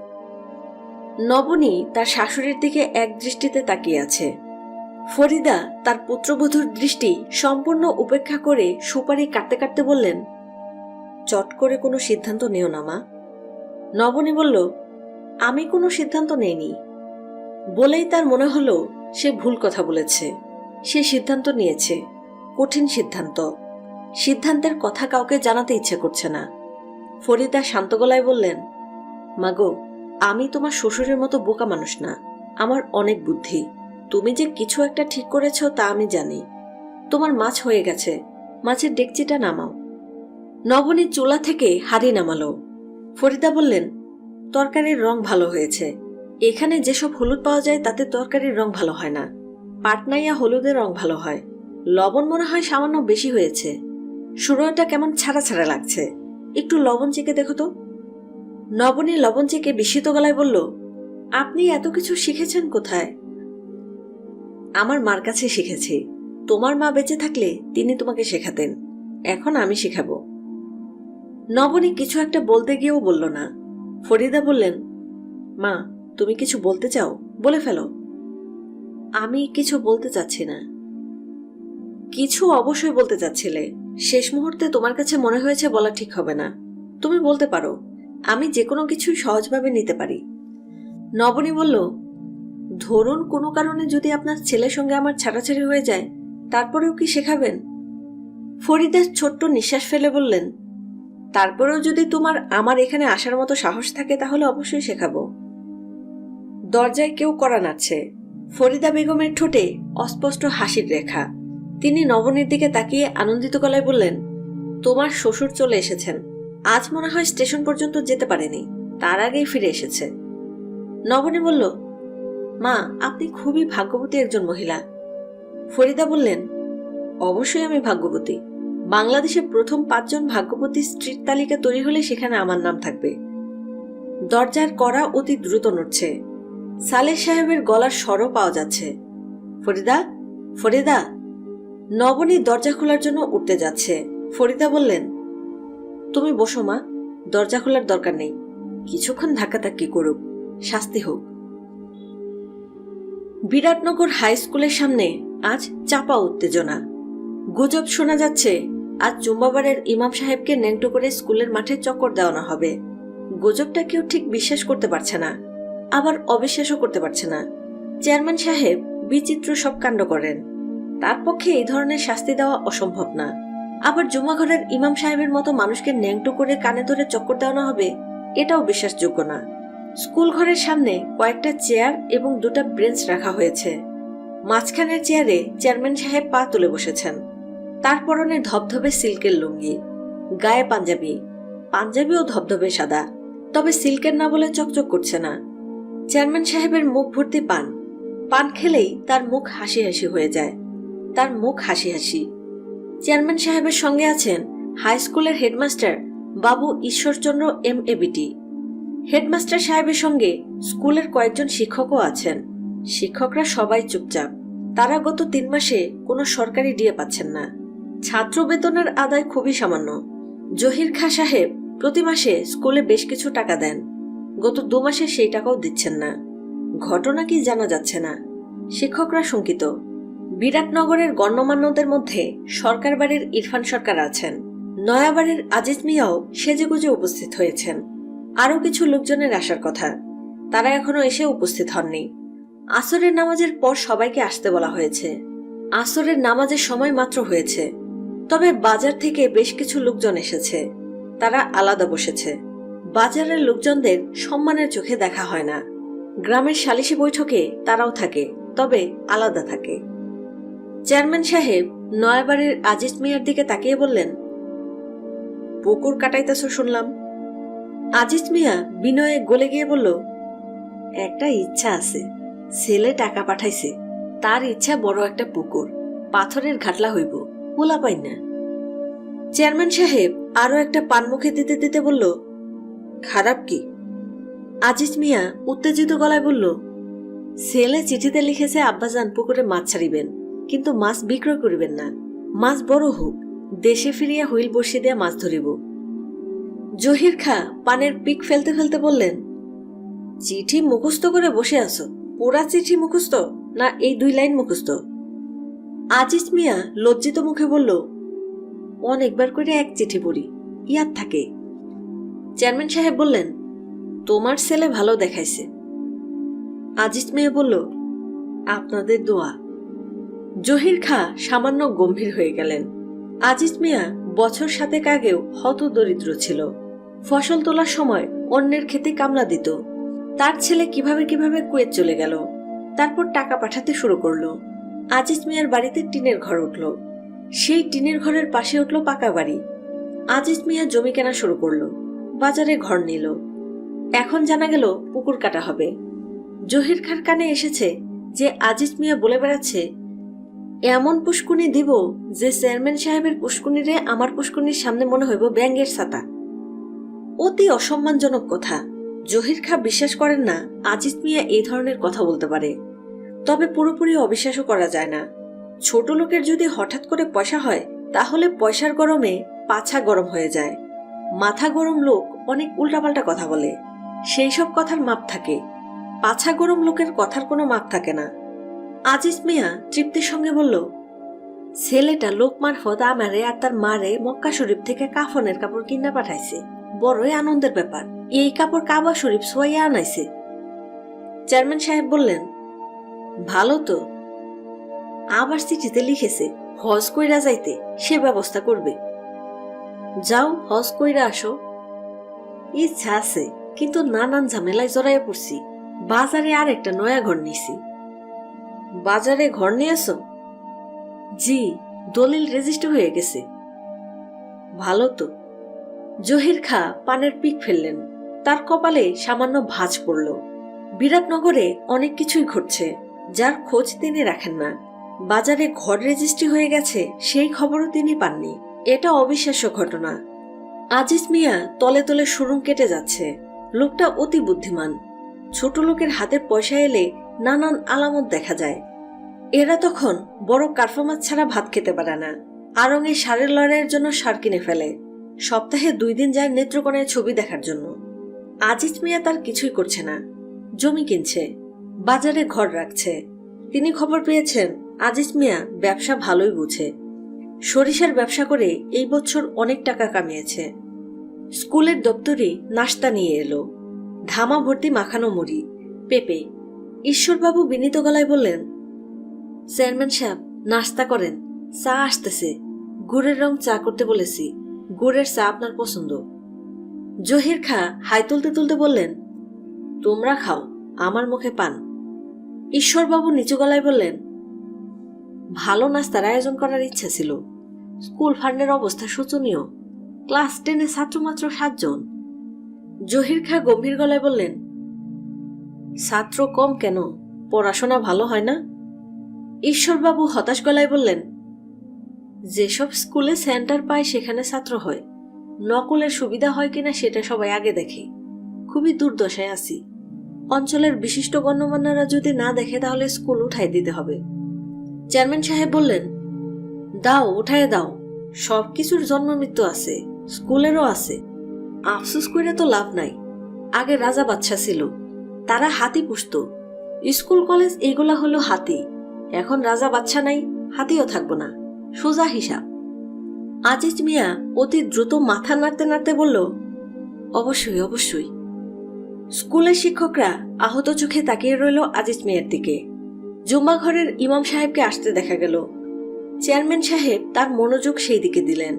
নবনী তার শাশুড়ির দিকে এক দৃষ্টিতে তাকিয়ে আছে। ফরিদা তার পুত্রবধূর দৃষ্টি সম্পূর্ণ উপেক্ষা করে সুপারি কাটতে কাটতে বললেন, চট করে কোনো সিদ্ধান্ত নেও না মা। নবনী বলল, আমি কোনো সিদ্ধান্ত নেইনি। বলেই তার মনে হলো সে ভুল কথা বলেছে। সে সিদ্ধান্ত নিয়েছে, কঠিন সিদ্ধান্ত। সিদ্ধান্তের কথা কাউকে জানাতে ইচ্ছে করছে না। ফরিদা শান্ত গলায় বললেন, মাগো, আমি তোমার শ্বশুরের মতো বোকা মানুষ না। আমার অনেক বুদ্ধি। তুমি যে কিছু একটা ঠিক করেছ তা আমি জানি। তোমার মাছ হয়ে গেছে, মাছের ডেকচিটা নামাও। নবনী চুলা থেকে হাঁড়ি নামালো। ফরিদা বললেন, তরকারির রং ভালো হয়েছে। এখানে যেসব হলুদ পাওয়া যায় তাতে তরকারির রং ভালো হয় না। পাটনাইয়া হলুদের রং ভালো হয়। লবণ মনে হয় সামান্য বেশি হয়েছে। সুরয়টা কেমন ছাড়া ছাড়া লাগছে। একটু লবণ চেকে দেখো তো। নবনী লবণ চেকে বিস্মিত গলায় বলল, আপনি এত কিছু শিখেছেন কোথায়? আমার মার কাছে শিখেছি। তোমার মা বেঁচে থাকলে তিনি তোমাকে শেখাতেন, এখন আমি শেখাবো। নবনী কিছু একটা বলতে গিয়েও বলল না। ফরিদা বললেন, মা তুমি কিছু বলতে চাও, বলে ফেলো। আমি কিছু বলতে চাচ্ছি না। কিছু অবশ্যই বলতে চাচ্ছিলে, শেষ মুহূর্তে তোমার কাছে মনে হয়েছে বলা ঠিক হবে না। তুমি বলতে পারো, আমি যে কোনো কিছুই সহজভাবে নিতে পারি। নবনী বলল, ধরুন কোনো কারণে যদি আপনার ছেলের সঙ্গে আমার ছাড়াছাড়ি হয়ে যায়, তারপরেও কি শেখাবেন? ফরিদা ছোট্ট নিঃশ্বাস ফেলে বললেন, তারপরেও যদি তোমার আমার এখানে আসার মতো সাহস থাকে তাহলে অবশ্যই শেখাবো। দরজায় কেউ কড়া নাড়ছে। ফরিদা বেগমের ঠোঁটে অস্পষ্ট হাসির রেখা। তিনি নবনীর দিকে তাকিয়ে আনন্দিত গলায় বললেন, তোমার শ্বশুর চলে এসেছেন। আজ মনে হয় স্টেশন পর্যন্ত যেতে পারেনি, তার আগেই ফিরে এসেছে। নবনী বলল, মা আপনি খুবই ভাগ্যবতী একজন মহিলা। ফরিদা বললেন, অবশ্যই আমি ভাগ্যবতী। বাংলাদেশে প্রথম 5 জন ভাগ্যবতী স্ত্রীর তালিকা তৈরি হলে সেখানে আমার নাম থাকবে। দরজার কড়া অতি দ্রুত নড়ছে। সালেহ সাহেবের গলার স্বরও পাওয়া যাচ্ছে, ফরিদা, ফরিদা। নবনী দরজা খোলার জন্য উঠতে যাচ্ছে। ফরিদা বললেন, তুমি বসো মা, দরজা খোলার দরকার নেই। কিছুক্ষণ ধাক্কাধাক্কি করুক, শাস্তি হোক। বিরাটনগর হাই স্কুলের সামনে আজ চাপা উত্তেজনা। গুজব শোনা যাচ্ছে আজ জুম্মাবারের ইমাম সাহেবকে ন্যাংটো করে স্কুলের মাঠে চক্কর দেওয়ানো হবে। গুজবটা কেউ ঠিক বিশ্বাস করতে পারছে না, আবার অবিশ্বাসও করতে পারছে না। চেয়ারম্যান সাহেব বিচিত্র সব কাণ্ড করেন, তার পক্ষে এই ধরনের শাস্তি দেওয়া অসম্ভব না। আবার জুম্মাঘরের ইমাম সাহেবের মতো মানুষকে ন্যাংটো করে কানে ধরে চক্কর দেওয়ানো হবে, এটাও বিশ্বাসযোগ্য না। স্কুল ঘরের সামনে কয়েকটা চেয়ার এবং 2টা বেঞ্চ রাখা হয়েছে। মাঝখানের চেয়ারে চেয়ারম্যান সাহেব পা তুলে বসেছেন। তার পরনে ধবধবে সিল্কের লুঙ্গি, গায়ে পাঞ্জাবি, পাঞ্জাবিও ধবধবে সাদা, তবে সিল্কের না বলে চকচক করছে না। চেয়ারম্যান সাহেবের মুখ ভর্তি পান, পান খেলেই তার মুখ হাসি হাসি হয়ে যায়, তার মুখ হাসি হাসি। চেয়ারম্যান সাহেবের সঙ্গে আছেন হাই স্কুলের হেডমাস্টার বাবু ঈশ্বরচন্দ্র MABT। হেডমাস্টার সাহেবের সঙ্গে স্কুলের কয়েকজন শিক্ষকও আছেন। শিক্ষকরা সবাই চুপচাপ, তারা গত 3 মাসে কোনো সরকারি ডিএ পাচ্ছেন না। ছাত্র বেতনের আদায় খুবই সামান্য। জহির খাঁ সাহেব প্রতি মাসে স্কুলে বেশ কিছু টাকা দেন, গত 2 মাসে সেই টাকাও দিচ্ছেন না। ঘটনা কি জানা যাচ্ছে না। শিক্ষকরা শঙ্কিত। বিরাটনগরের গণ্যমান্যদের মধ্যে সরকার বাড়ির ইরফান সরকার আছেন, নয়াবাড়ির আজিজ মিয়াও সেজেগুজে উপস্থিত হয়েছেন। আরও কিছু লোকজনের আসার কথা, তারা এখনো এসে উপস্থিত হননি। আসরের নামাজের পর সবাইকে আসতে বলা হয়েছে। আসরের নামাজের সময় মাত্র হয়েছে, তবে বাজার থেকে বেশ কিছু লোকজন এসেছে, তারা আলাদা বসেছে। বাজারের লোকজনদের সম্মানের চোখে দেখা হয় না। গ্রামের সালিশি বৈঠকে তারাও থাকে, তবে আলাদা থাকে। চেয়ারম্যান সাহেব নয়াবাড়ির আজিজ মিয়ার দিকে তাকিয়ে বললেন, পুকুর কাটাইতেছ শুনলাম। আজিজ মিয়া বিনয়ে গলে গিয়ে বলল, একটা ইচ্ছা আছে, ছেলে টাকা পাঠাইছে, তার ইচ্ছা বড় একটা পুকুর, পাথরের ঘাটলা হইব, পোলা পাই না। চেয়ারম্যান সাহেব আরো একটা পান মুখে দিতে দিতে বলল, খারাপ কি? আজিজ মিয়া উত্তেজিত গলায় বলল, ছেলে চিঠিতে লিখেছে আব্বাজান পুকুরে মাছ ছাড়িবেন, কিন্তু মাছ বিক্রয় করিবেন না, মাছ বড় হোক, দেশে ফিরিয়া হুইল বসিয়ে দেয়া মাছ ধরিব। জহির খাঁ পানের পিক ফেলতে ফেলতে বললেন, চিঠি মুখস্থ করে বসে আছো, পুরা চিঠি মুখস্থ না এই 2 লাইন মুখস্থ? আজিজ মিয়া লজ্জিত মুখে বলল, অনেকবার করে এক চিঠি পড়ি, ইয়াদ থাকে। চেয়ারম্যান সাহেব বললেন, তোমার ছেলে ভালো দেখাইছে। আজিজ মিয়া বলল, আপনাদের দোয়া। জহির খাঁ সামান্য গম্ভীর হয়ে গেলেন। আজিজ মিয়া বছর 7 আগেও হতদরিদ্র ছিল। ফসল তোলার সময় অন্যের খেতে কামলা দিত। তার ছেলে কিভাবে কিভাবে কুয়েত চলে গেল, তারপর টাকা পাঠাতে শুরু করলো। আজিজ মিয়ার বাড়িতে টিনের ঘর উঠল, সেই টিনের ঘরের পাশে উঠল পাকা বাড়ি। আজিজ মিয়া জমি কেনা শুরু করলো, বাজারে ঘর নিল। এখন জানা গেল পুকুর কাটা হবে। জহির খাঁর কানে এসেছে যে আজিজ মিয়া বলে বেড়াচ্ছে, এমন পুষ্কুনি দিব যে চেয়ারম্যান সাহেবের পুষ্কুনিরে আমার পুষ্কুনির সামনে মনে হইব ব্যাঙের ছাতা। অতি অসম্মানজনক কথা। জহির খাঁ বিশ্বাস করেন না আজিজ মিয়া এই ধরনের কথা বলতে পারে, তবে পুরোপুরি অবিশ্বাসও করা যায় না। ছোট লোকের যদি হঠাৎ করে পয়সা হয় তাহলে পয়সার গরমে পাছা গরম হয়ে যায়। মাথা গরম লোক অনেক উল্টাপাল্টা কথা বলে, সেই সব কথার মাপ থাকে। পাছা গরম লোকের কথার কোনো মাপ থাকে না। আজিজ মিয়া তৃপ্তির সঙ্গে বলল, ছেলেটা লোক মারফত আমারে আর তার মারে মক্কা শরীফ থেকে কাফনের কাপড় কিনা পাঠাইছে। বড়ই আনন্দের ব্যাপার। এই কাপড় কাবা শরীফ সোয়াইয়া আনাইছে। চেয়ারম্যান সাহেব বললেন, ভালো তো। আবার চিঠিতে লিখেছে হজ কইরা যাইতে সে ব্যবস্থা করবে। যাও, হজ কইরা আসো। ইচ্ছা আছে, কিন্তু নানান ঝামেলায় জড়াইয়া পড়ছি। বাজারে আর একটা নয়া ঘর নিছি। বাজারে ঘর নিয়েছো? জি, দলিল রেজিস্টার হয়ে গেছে। ভালো তো। জহির খাঁ পানের পিক ফেললেন। তার কপালে সামান্য ভাঁজ পড়ল। বিরাটনগরে অনেক কিছুই ঘটছে যার খোঁজ তিনি রাখেন না। বাজারে ঘর রেজিস্ট্রি হয়ে গেছে সেই খবরও তিনি পাননি। এটা অবিশ্বাস্য ঘটনা। আজিজ মিয়া তলে তলে সুরুং কেটে যাচ্ছে। লোকটা অতি বুদ্ধিমান। ছোট লোকের হাতে পয়সা এলে নানান আলামত দেখা যায়। এরা তখন বড় কারফা মাছ ছাড়া ভাত খেতে পারে না। আড়ঙে সারের লড়াইয়ের জন্য সার কিনে ফেলে। সপ্তাহে 2 দিন যায় নেত্রকোনায় ছবি দেখার জন্য। আজিজ মিয়া তার কিছুই করছে না। জমি কিনছে, বাজারে ঘর রাখছে। তিনি খবর পেয়েছেন আজিজ মিয়া ব্যবসা ভালোই বুঝে। সরিষার ব্যবসা করে এই বছর অনেক টাকা কামিয়েছে। স্কুলের দপ্তরে নাস্তা নিয়ে এলো, ধামা ভর্তি মাখানো মুড়ি, পেঁপে। ঈশ্বরবাবু বিনীত গলায় বললেন, চেয়ারম্যান সাহেব নাস্তা করেন, চা আসতেছে। গুড়ের রং চা করতে বলেছি, গুড়ের চা আপনার পছন্দ। জহির খাঁ হাই তুলতে তুলতে বললেন, তোমরা খাও, আমার মুখে পান। ঈশ্বরবাবু নিচু গলায় বললেন, ভালো নাস্তার আয়োজন করার ইচ্ছা ছিল। স্কুল ফান্ডের অবস্থা শোচনীয়। ক্লাস 10-এ ছাত্র মাত্র 7 জন। জহির খাঁ গম্ভীর গলায় বললেন, ছাত্র কম কেন? পড়াশোনা ভালো হয় না? ঈশ্বরবাবু হতাশ গলায় বললেন, যেসব স্কুলে সেন্টার পায় সেখানে ছাত্র হয়। নকলের সুবিধা হয় কিনা সেটা সবাই আগে দেখে। খুবই দুর্দশায় আছি। অঞ্চলের বিশিষ্ট গণ্যমান্যরা যদি না দেখে তাহলে স্কুল উঠাই দিতে হবে। চেয়ারম্যান সাহেব বললেন, দাও, উঠায় দাও। সবকিছুর জন্ম মৃত্যু আছে, স্কুলেরও আছে। আফসোস করে তো লাভ নাই। আগে রাজা বাদশা ছিল, তারা হাতি পুষত। স্কুল কলেজ এইগুলা হলো হাতি। এখন রাজা বাদশা নাই, হাতিও থাকবো না। সোজা হিসাব। আজিজ মিয়া অতি দ্রুত মাথা নাড়তে নাড়তে বলল, অবশ্যই অবশ্যই। স্কুলের শিক্ষকরা আহত চোখে তাকিয়ে রইল আজিজ মিয়ার দিকে। জুম্মা ঘরের ইমাম সাহেবকে আসতে দেখা গেল। চেয়ারম্যান সাহেব তার মনোযোগ সেই দিকে দিলেন।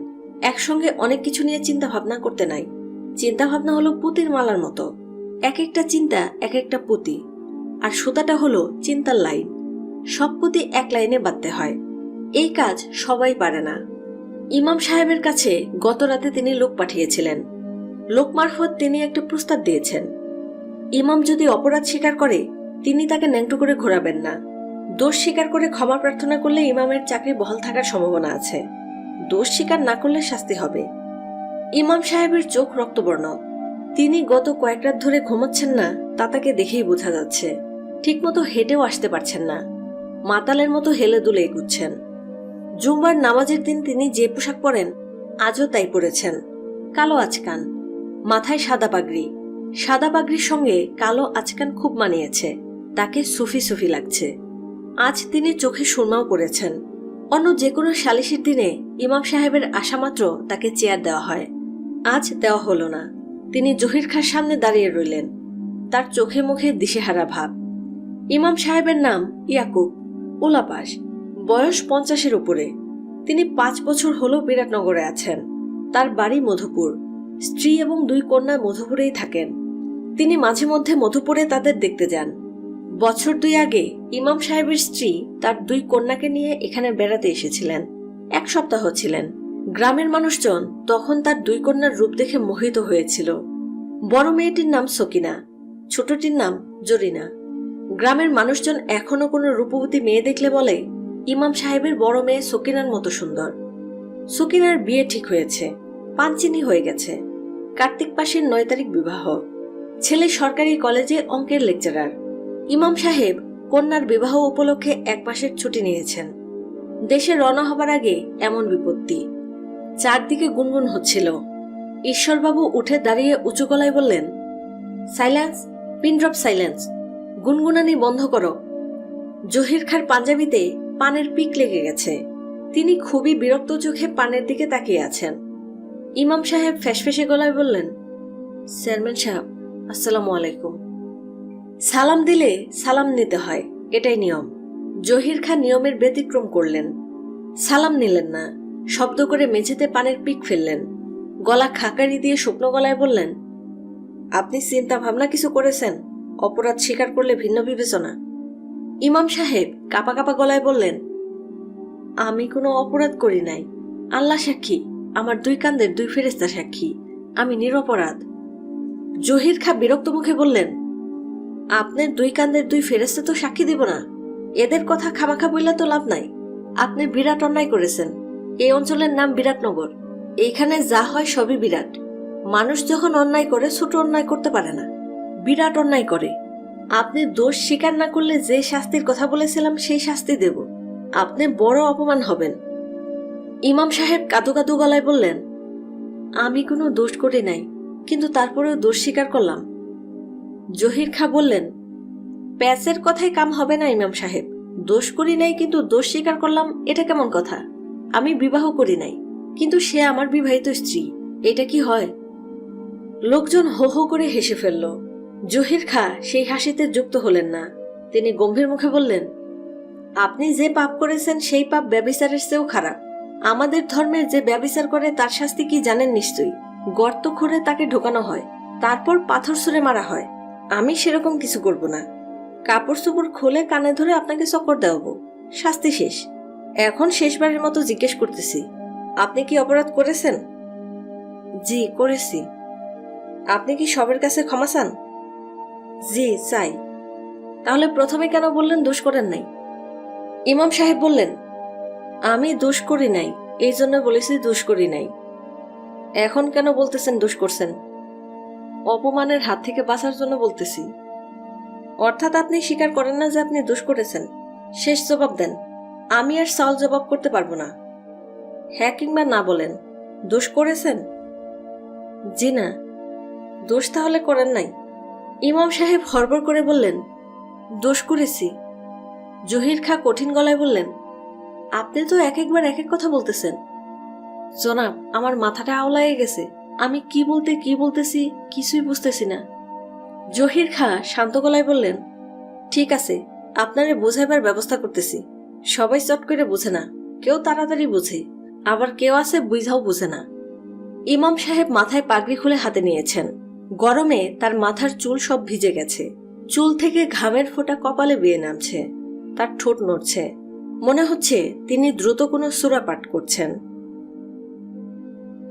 একসঙ্গে অনেক কিছু নিয়ে চিন্তা ভাবনা করতে নাই। চিন্তা ভাবনা হলো পুঁতির মালার মতো। এক একটা চিন্তা এক একটা পুঁতি, আর সুতাটা হলো চিন্তার লাইন। সব পুঁতি এক লাইনে বাঁধতে হয়। এই কাজ সবাই পারে না। ইমাম সাহেবের কাছে গত রাতে তিনি লোক পাঠিয়েছিলেন। লোক মারফত তিনি একটা প্রস্তাব দিয়েছেন। ইমাম যদি অপরাধ স্বীকার করে তিনি তাকে ন্যাংটো করে ঘোরাবেন না। দোষ স্বীকার করে ক্ষমা প্রার্থনা করলে ইমামের চাকরি বহাল থাকার সম্ভাবনা আছে। দোষ স্বীকার না করলে শাস্তি হবে। ইমাম সাহেবের চোখ রক্তবর্ণ। তিনি গত কয়েক রাত ধরে ঘুমাচ্ছেন না, তা তাকে দেখেই বোঝা যাচ্ছে। ঠিকমতো হেঁটেও আসতে পারছেন না। মাতালের মতো হেলে দুলে এগুচ্ছেন। জুম্মার নামাজের দিন তিনি যে পোশাক পরেন আজও তাই পরেছেন। কালো আচকান, মাথায় সাদা পাগড়ি। সাদা পাগড়ির সঙ্গে কালো আচকান খুব মানিয়েছে। তাকে সুফি সুফি লাগছে। আজ তিনি চোখে সুরমাও পরেছেন। অন্য যে কোনো সালিশির দিনে ইমাম সাহেবের আশা মাত্র তাকে চেয়ার দেওয়া হয়। আজ দেওয়া হলো না। তিনি জহির খাঁর সামনে দাঁড়িয়ে রইলেন। তার চোখে মুখে দিশেহারা ভাব। ইমাম সাহেবের নাম ইয়াকুব, উলাপাস। বয়স 50-এর উপরে। তিনি 5 বছর হলো বিরাটনগরে আছেন। তার বাড়ি মধুপুর। স্ত্রী এবং 2 কন্যা মধুপুরেই থাকেন। তিনি মাঝে মধ্যে মধুপুরে তাদের দেখতে যান। বছর 2 আগে ইমাম সাহেবের স্ত্রী তার 2 কন্যাকে নিয়ে এখানে বেড়াতে এসেছিলেন। 1 সপ্তাহ ছিলেন। গ্রামের মানুষজন তখন তার 2 কন্যার রূপ দেখে মোহিত হয়েছিল। বড় মেয়েটির নাম সকিনা, ছোটটির নাম জরিনা। গ্রামের মানুষজন এখনো কোনো রূপবতী মেয়ে দেখলে বলে, ইমাম সাহেবের বড় মেয়ে সকিনার মতো সুন্দর। সকিনার বিয়ে ঠিক হয়েছে, পাঞ্চিনি হয়ে গেছে। কার্তিক মাসের 9 তারিখ বিবাহ। ছেলে সরকারি কলেজে অঙ্কের লেকচারার। ইমাম সাহেব কন্যার বিবাহ উপলক্ষে 1 মাসের ছুটি নিয়েছেন। দেশে রওনা হবার আগে এমন বিপত্তি। চারদিকে গুনগুন হচ্ছিল। ঈশ্বরবাবু উঠে দাঁড়িয়ে উঁচু গলায় বললেন, সাইলেন্স, পিন ড্রপ সাইলেন্স, গুনগুনানি বন্ধ করো। জহির খাঁর পাঞ্জাবিতে পানের পিক লেগে গেছে। তিনি খুবই বিরক্ত চোখে পানের দিকে তাকিয়ে আছেন। ইমাম সাহেব ফ্যাসফ্যাসে গলায় বললেন, চেয়ারম্যান সাহেব, আসসালামু আলাইকুম। সালাম দিলে সালাম নিতে হয়, এটাই নিয়ম। জহির খাঁ নিয়মের ব্যতিক্রম করলেন। সালাম নিলেন না, শব্দ করে মেঝেতে পানের পিক ফেললেন। গলা খাকারি দিয়ে শুকনো গলায় বললেন, আপনি চিন্তা ভাবনা কিছু করেছেন? অপরাধ স্বীকার করলে ভিন্ন বিবেচনা। ইমাম সাহেব কাপা কাপা গলায় বললেন, আমি কোনো অপরাধ করি নাই। আল্লাহ সাক্ষী, আমার 2 কান্দের 2 ফেরেশতা সাক্ষী, আমি নিরপরাধ। জহির খাঁ বিরক্ত মুখে বললেন, আপনার 2 কান্দের 2 ফেরেশতা তো সাক্ষী দিব না। এদের কথা খামাখা বললে তো লাভ নাই। আপনি বিরাট অন্যায় করেছেন। এই অঞ্চলের নাম বিরাটনগর। এইখানে যা হয় সবই বিরাট। মানুষ যখন অন্যায় করে ছোট অন্যায় করতে পারে না, বিরাট অন্যায় করে। আপনি দোষ স্বীকার না করলে যে শাস্তির কথা বলেছিলাম সেই শাস্তি দেব। আপনি বড় অপমান হবেন। ইমাম সাহেব কাঁদো কাঁদো গলায় বললেন, আমি কোনো দোষ করি নাই, কিন্তু তারপরেও দোষ স্বীকার করলাম। জহির খাঁ বললেন, প্যাচের কথায় কাম হবে না ইমাম সাহেব। দোষ করি নাই কিন্তু দোষ স্বীকার করলাম, এটা কেমন কথা? আমি বিবাহ করি নাই, কিন্তু সে আমার বিবাহিত স্ত্রী। এটা কি হয়? লোকজন হো হো করে হেসে ফেলল। জহির খাঁ সেই হাসিতে যুক্ত হলেন না। তিনি গম্ভীর মুখে বললেন, আপনি যে পাপ করেছেন সেই পাপ ব্যভিচারের চেয়েও খারাপ। আমাদের ধর্মে যে ব্যভিচার করে তার শাস্তি কি জানেন নিশ্চয়ই। গর্ত খুঁড়ে তাকে ঢোকানো হয়, তারপর পাথর ছুঁড়ে মারা হয়। আমি সেরকম কিছু করব না। কাপড় চোপড় খুলে কানে ধরে আপনাকে চক্কর দেওয়াবো, শাস্তি শেষ। এখন শেষবারের মতো জিজ্ঞেস করতেছি, আপনি কি অপরাধ করেছেন? জি করেছি। আপনি কি সবার কাছে ক্ষমা চান? জি চাই। তাহলে প্রথমে কেন বললেন দোষ করেন নাই? ইমাম সাহেব বললেন, আমি দোষ করি নাই, এই জন্য বলেছি দোষ করি নাই। এখন কেন বলতেছেন দোষ করছেন? অপমানের হাত থেকে বাঁচার জন্য বলতেছি। অর্থাৎ আপনি স্বীকার করেন না যে আপনি দোষ করেছেন? শেষ জবাব দেন। আমি আর সাল জবাব করতে পারবো না। হ্যাঁ কিংবা না বলেন, দোষ করেছেন? জি না। দোষ তাহলে করেন নাই? ইমাম সাহেব হড়বড় করে বললেন, দোষ করেছি। জহির খাঁ কঠিন গলায় বললেন, আপনি তো একবার এক এক কথা বলতেছেন। জনাব, আমার মাথাটা আওলায়ে গেছে। আমি কি বলতেছি কিছুই বুঝতেছি না। জহির খাঁ শান্ত গলায় বললেন, ঠিক আছে, আপনারে বোঝাইবার ব্যবস্থা করতেছি। সবাই চট করে বোঝে না, কেউ তাড়াতাড়ি বোঝে, আবার কেউ আছে বুঝাও বোঝে না। ইমাম সাহেব মাথায় পাগড়ি খুলে হাতে নিয়েছেন। গরমে তার মাথার চুল সব ভিজে গেছে। চুল থেকে ঘামের ফোঁটা কপালে বেয়ে নামছে। তার ঠোঁট নড়ছে। মনে হচ্ছে তিনি দ্রুত কোনো সূরা পাঠ করছেন।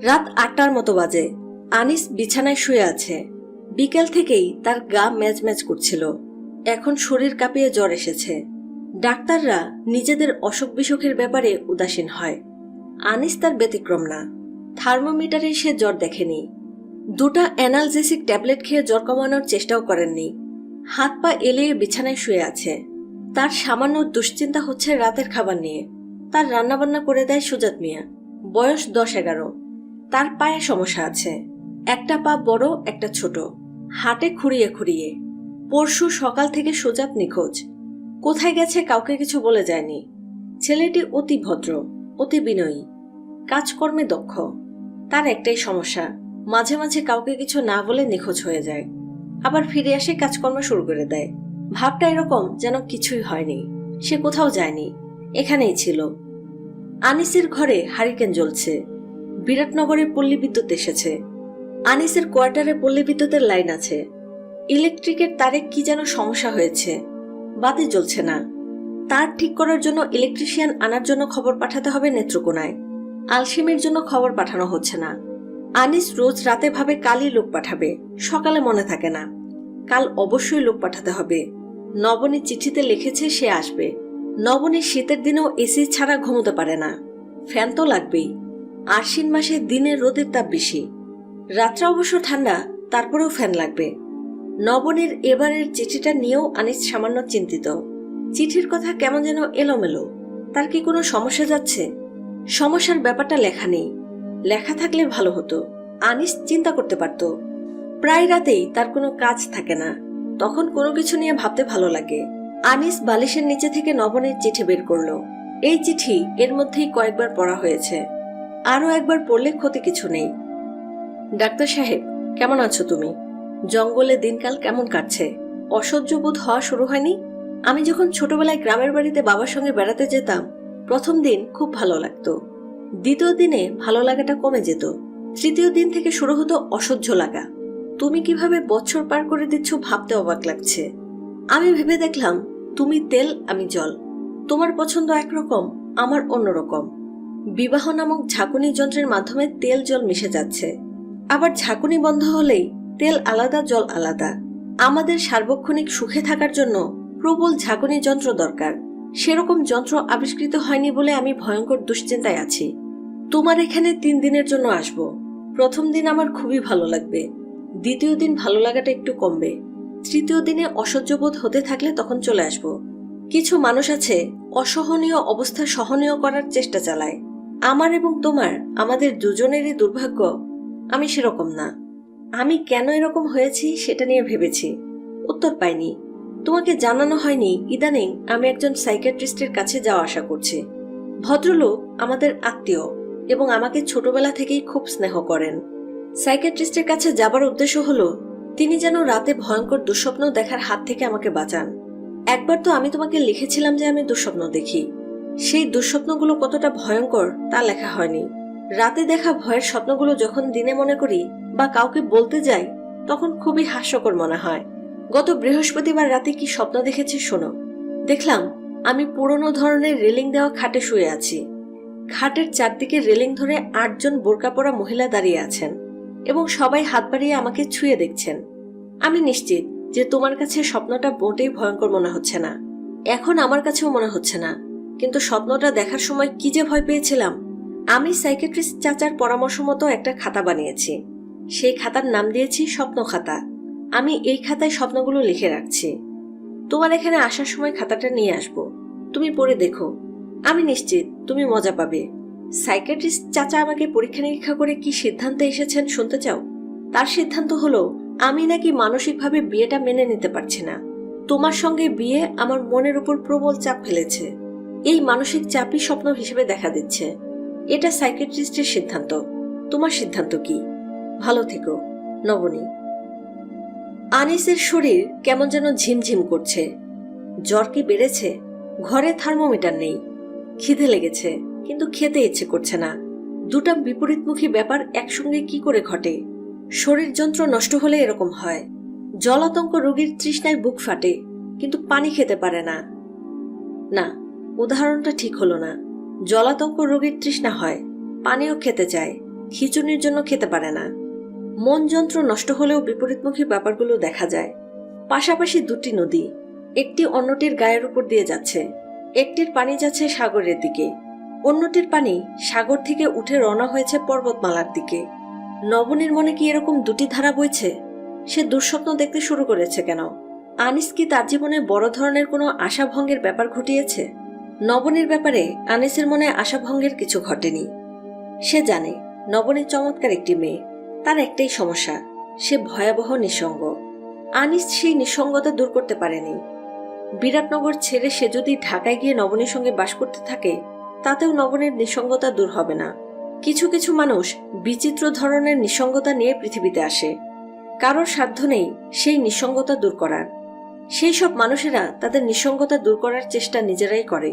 রাত 8টার মতো বাজে। আনিস বিছানায় শুয়ে আছে। বিকেল থেকেই তার গা ম্যাজ করছিল। এখন শরীর কাঁপিয়ে জ্বর এসেছে। ডাক্তাররা নিজেদের অসুখ বিসুখের ব্যাপারে উদাসীন হয়। আনিস তার ব্যতিক্রম না। থার্মোমিটারে সে জ্বর দেখেনি। 2টা অ্যানালজেসিক ট্যাবলেট খেয়ে জ্বর কমানোর চেষ্টাও করেননি। হাত পা এলিয়ে বিছানায় শুয়ে আছে। তার সামান্য দুশ্চিন্তা হচ্ছে রাতের খাবার নিয়ে। তার রান্নাবান্না করে দেয় সুজাত মিয়া। বয়স 10-11। তার পায়ে সমস্যা আছে। একটা পা বড়, একটা ছোট। হাঁটে খুঁড়িয়ে। পরশু সকাল থেকে সুজাত নিখোঁজ। কোথায় গেছে কাউকে কিছু বলে যায়নি। ছেলেটি অতি ভদ্র, অতি বিনয়ী, কাজকর্মে দক্ষ। তার একটাই সমস্যা, মাঝে মাঝে কাউকে কিছু না বলে নিখোঁজ হয়ে যায়, আবার ফিরে আসে কাজকর্ম শুরু করে দেয়। ভাবটা এরকম যেন কিছুই হয়নি, সে কোথাও যায়নি, এখানেই ছিল। আনিসের ঘরে হারিকেন জ্বলছে। বিরাটনগরে পল্লী বিদ্যুৎ এসেছে। আনিসের কোয়ার্টারে পল্লী বিদ্যুতের লাইন আছে। ইলেকট্রিকের তারে কি যেন সমস্যা হয়েছে, বাতি জ্বলছে না। তার ঠিক করার জন্য ইলেকট্রিশিয়ান আনার জন্য খবর পাঠাতে হবে নেত্রকোনায়। আলসিমের জন্য খবর পাঠানো হচ্ছে না। আনিস রোজ রাতে ভাবে কালই লোক পাঠাবে, সকালে মনে থাকে না। কাল অবশ্যই লোক পাঠাতে হবে। নবনী চিঠিতে লিখেছে সে আসবে। নবনী শীতের দিনেও এসি ছাড়া ঘুমোতে পারে না, ফ্যান তো লাগবেই। আশ্বিন মাসে দিনের রোদের তাপ বেশি, রাতটা অবশ্য ঠান্ডা, তারপরেও ফ্যান লাগবে। নবনীর এবারের চিঠিটা নিয়েও আনিস সামান্য চিন্তিত। চিঠির কথা কেমন যেন এলোমেলো। তার কি কোনো সমস্যা যাচ্ছে? সমস্যার ব্যাপারটা লেখা নেই। লেখা থাকলে ভালো হতো, আনিস চিন্তা করতে পারত। প্রায় রাতেই তার কোনো কাজ থাকে না, তখন কোনো কিছু নিয়ে ভাবতে ভালো লাগে। আনিস বালিশের নিচে থেকে নবনীর চিঠি বের করলো। এই চিঠি এর মধ্যেই কয়েকবার পড়া হয়েছে, আরো একবার পড়লে ক্ষতি কিছু নেই। ডাক্তার সাহেব, কেমন আছো তুমি? জঙ্গলে দিনকাল কেমন কাটছে? অসহ্য বোধ হওয়া শুরু হয়নি? আমি যখন ছোটবেলায় গ্রামের বাড়িতে বাবার সঙ্গে বেড়াতে যেতাম, প্রথম দিন খুব ভালো লাগতো, দ্বিতীয় দিনে ভালো লাগাটা কমে যেত, তৃতীয় দিন থেকে শুরু হতো অসহ্য লাগা। তুমি কিভাবে বছর পার করে দিচ্ছ ভাবতে অবাক লাগছে। আমি ভেবে দেখলাম, তুমি তেল, আমি জল। তোমার পছন্দ একরকম, আমার অন্যরকম। বিবাহ নামক ঝাঁকুনি যন্ত্রের মাধ্যমে তেল জল মিশে যাচ্ছে, আবার ঝাঁকুনি বন্ধ হলেই তেল আলাদা জল আলাদা। আমাদের সার্বক্ষণিক সুখে থাকার জন্য প্রবল ঝাঁকুনি যন্ত্র দরকার। সেরকম যন্ত্র আবিষ্কৃত হয়নি বলে আমি ভয়ঙ্কর দুশ্চিন্তায় আছি। তোমার এখানে 3 দিনের জন্য আসব। প্রথম দিন আমার খুবই ভালো লাগবে, দ্বিতীয় দিন ভালো লাগাটা একটু কমবে, তৃতীয় দিনে অসহ্য বোধ হতে থাকলে তখন চলে আসব। কিছু মানুষ আছে অসহনীয় অবস্থা সহনীয় করার চেষ্টা চালায়। আমার এবং তোমার, আমাদের দুজনেরই দুর্ভাগ্য আমি সেরকম না। আমি কেন এরকম হয়েছি সেটা নিয়ে ভেবেছি, উত্তর পাইনি। তোমাকে জানানো হয়নি ইদানিং আমি একজন সাইকিয়াট্রিস্টের কাছে যাওয়া আসা করছি। ভদ্রলোক আমাদের আত্মীয় এবং আমাকে ছোটবেলা থেকেই খুব স্নেহ করেন। সাইকিয়াট্রিস্টের কাছে যাবার উদ্দেশ্য হলো তিনি যেন রাতে ভয়ঙ্কর দুঃস্বপ্ন দেখার হাত থেকে আমাকে বাঁচান। একবার তো আমি তোমাকে লিখেছিলাম যে আমি দুঃস্বপ্ন দেখি। সেই দুঃস্বপ্নগুলো কতটা ভয়ঙ্কর তা লেখা হয়নি। রাতে দেখা ভয়ের স্বপ্নগুলো যখন দিনে মনে করি বা কাউকে বলতে যাই, তখন খুবই হাস্যকর মনে হয়। গত বৃহস্পতিবার রাতে কি স্বপ্ন দেখেছি শোনো। দেখলাম আমি পুরনো ধরনের রেলিং দেওয়া খাটে শুয়ে আছি। খাটের চারদিকে রেলিং ধরে 8 জন বোরকা পরা মহিলা দাঁড়িয়ে আছেন এবং সবাই হাত বাড়িয়ে আমাকে ছুঁয়ে দেখছেন। আমি নিশ্চিত যে তোমার কাছে স্বপ্নটা মোটেই ভয়ঙ্কর মনে হচ্ছে না। এখন আমার কাছেও মনে হচ্ছে না, কিন্তু স্বপ্নটা দেখার সময় কি যে ভয় পেয়েছিলাম। আমি সাইকিয়াট্রিস্ট চাচার পরামর্শ মতো একটা খাতা বানিয়েছি। সেই খাতার নাম দিয়েছি স্বপ্ন খাতা। আমি এই খাতায় স্বপ্নগুলো লিখে রাখছি। তোমার এখানে আসার সময় খাতাটা নিয়ে আসবো, তুমি পড়ে দেখো। আমি নিশ্চিত তুমি মজা পাবে। সাইকিয়াট্রিস্ট চাচা আমাকে পরীক্ষা নিরীক্ষা করে কি সিদ্ধান্তে এসেছেন শুনতে চাও? তার সিদ্ধান্ত হলো আমি নাকি মানসিকভাবে বিয়েটা মেনে নিতে পারছি না। তোমার সঙ্গে বিয়ে আমার মনের উপর প্রবল চাপ ফেলেছে। এই মানসিক চাপই স্বপ্ন হিসেবে দেখা দিচ্ছে। এটা সাইকিয়াট্রিস্টের সিদ্ধান্ত। তোমার সিদ্ধান্ত কি? ভালো থেকো, নবনী। আনিসের শরীর কেমন যেন ঝিমঝিম করছে। জ্বর কি বেড়েছে? ঘরে থার্মোমিটার নেই। খিদে লেগেছে, কিন্তু খেতে ইচ্ছে করছে না। দুটা বিপরীতমুখী ব্যাপার একসঙ্গে কি করে ঘটে? শরীর যন্ত্র নষ্ট হলে এরকম হয়। জলাতঙ্ক রোগীর তৃষ্ণায় বুক ফাটে, কিন্তু পানি খেতে পারে না। না, উদাহরণটা ঠিক হলো না। জলাতঙ্ক রোগীর তৃষ্ণা হয়, পানিও খেতে চায়, খিচুনির জন্য খেতে পারে না। মন যন্ত্র নষ্ট হলেও বিপরীতমুখী ব্যাপারগুলো দেখা যায়। পাশাপাশি দুটি নদী, একটি অন্যটির গায়ের উপর দিয়ে যাচ্ছে। একটির পানি যাচ্ছে সাগরের দিকে, অন্যটির পানি সাগর থেকে উঠে রওনা হয়েছে পর্বতমালার দিকে। নবনীর মনে কি এরকম দুটি ধারা বইছে? সে দুঃস্বপ্ন দেখতে শুরু করেছে কেন? আনিস কি তার জীবনে বড় ধরনের কোনো আশাভঙ্গের ব্যাপার ঘটিয়েছে? নবনীর ব্যাপারে আনিসের মনে আশাভঙ্গের কিছু ঘটেনি। সে জানে নবনী চমৎকার একটি মেয়ে। তার একটাই সমস্যা, সে ভয়াবহ নিঃসঙ্গ। আনিস সেই নিঃসঙ্গতা দূর করতে পারেনি। বিরাটনগর ছেড়ে সে যদি ঢাকায় গিয়ে নবনীর সঙ্গে বাস করতে থাকে, তাতেও নবনীর নিঃসঙ্গতা দূর হবে না। কিছু কিছু মানুষ বিচিত্র ধরনের নিঃসঙ্গতা নিয়ে পৃথিবীতে আসে। কারোর সাধ্য নেই সেই নিঃসঙ্গতা দূর করার। সেই সব মানুষেরা তাদের নিঃসঙ্গতা দূর করার চেষ্টা নিজেরাই করে।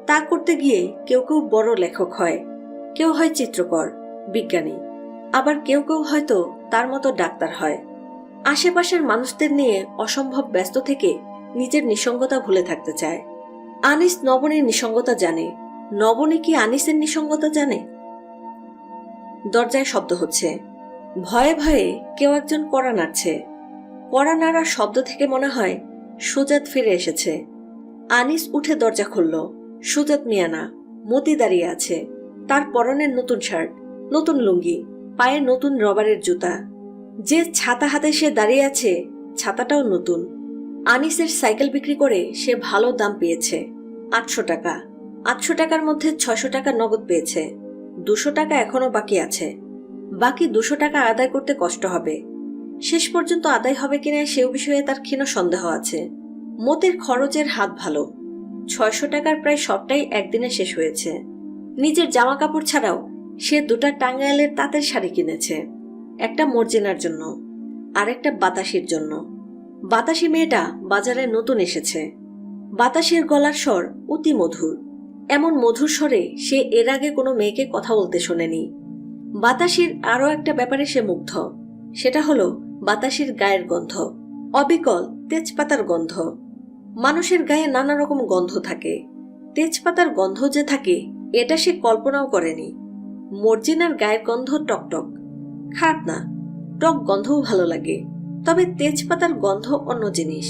তা করতে গিয়ে কেউ কেউ বড় লেখক হয়, কেউ হয় চিত্রকর, বিজ্ঞানী, আবার কেউ কেউ হয়তো তার মতো ডাক্তার হয়। আশেপাশের মানুষদের নিয়ে অসম্ভব ব্যস্ত থেকে নিজের নিঃসঙ্গতা ভুলে থাকতে চায়। আনিস নবনীর নিঃসঙ্গতা জানে। নবনী কি আনিসের নিঃসঙ্গতা জানে? দরজায় শব্দ হচ্ছে। ভয়ে ভয়ে কেউ একজন কড়া নাড়ছে। কড়া নাড়ার শব্দ থেকে মনে হয় সুজাত ফিরে এসেছে। আনিস উঠে দরজা খুলল। সুজাত মিয়া না, মতি দাঁড়িয়ে আছে। তার পরনের নতুন শার্ট, নতুন লুঙ্গি, পায়ে নতুন রবারের জুতা। যে ছাতা হাতে সে দাঁড়িয়ে আছে, ছাতাটাও নতুন। আনিসের সাইকেল বিক্রি করে সে ভালো দাম পেয়েছে, 800 টাকা। 800 টাকার মধ্যে 600 টাকা নগদ পেয়েছে, 200 টাকা এখনো বাকি আছে। বাকি 200 টাকা আদায় করতে কষ্ট হবে। শেষ পর্যন্ত আদায় হবে কিনা সেও বিষয়ে তার ক্ষীণ সন্দেহ আছে। মতির খরচের হাত ভালো, 600 টাকার প্রায় সবটাই একদিনে শেষ হয়েছে। নিজের জামা কাপড় ছাড়াও সে 2টা টাঙ্গাইলের তাঁতের শাড়ি কিনেছে, একটা মর্জিনার জন্য আর একটা বাতাসির জন্য। বাতাসি মেয়েটা বাজারে নতুন এসেছে। বাতাসের গলার স্বর অতি মধুর, এমন মধুর স্বরে সে এর আগে কোনো মেয়েকে কথা বলতে শোনেনি। বাতাসির আরও একটা ব্যাপারে সে মুগ্ধ, সেটা হলো বাতাসির গায়ের গন্ধ, অবিকল তেজপাতার গন্ধ। মানুষের গায়ে নানা রকম গন্ধ থাকে, তেজপাতার গন্ধ যে থাকে এটা সে কল্পনাও করেনি। মর্জিনার গায়ের গন্ধ টকটক, খারাপ না, টক গন্ধও ভালো লাগে, তবে তেজপাতার গন্ধ অন্য জিনিস।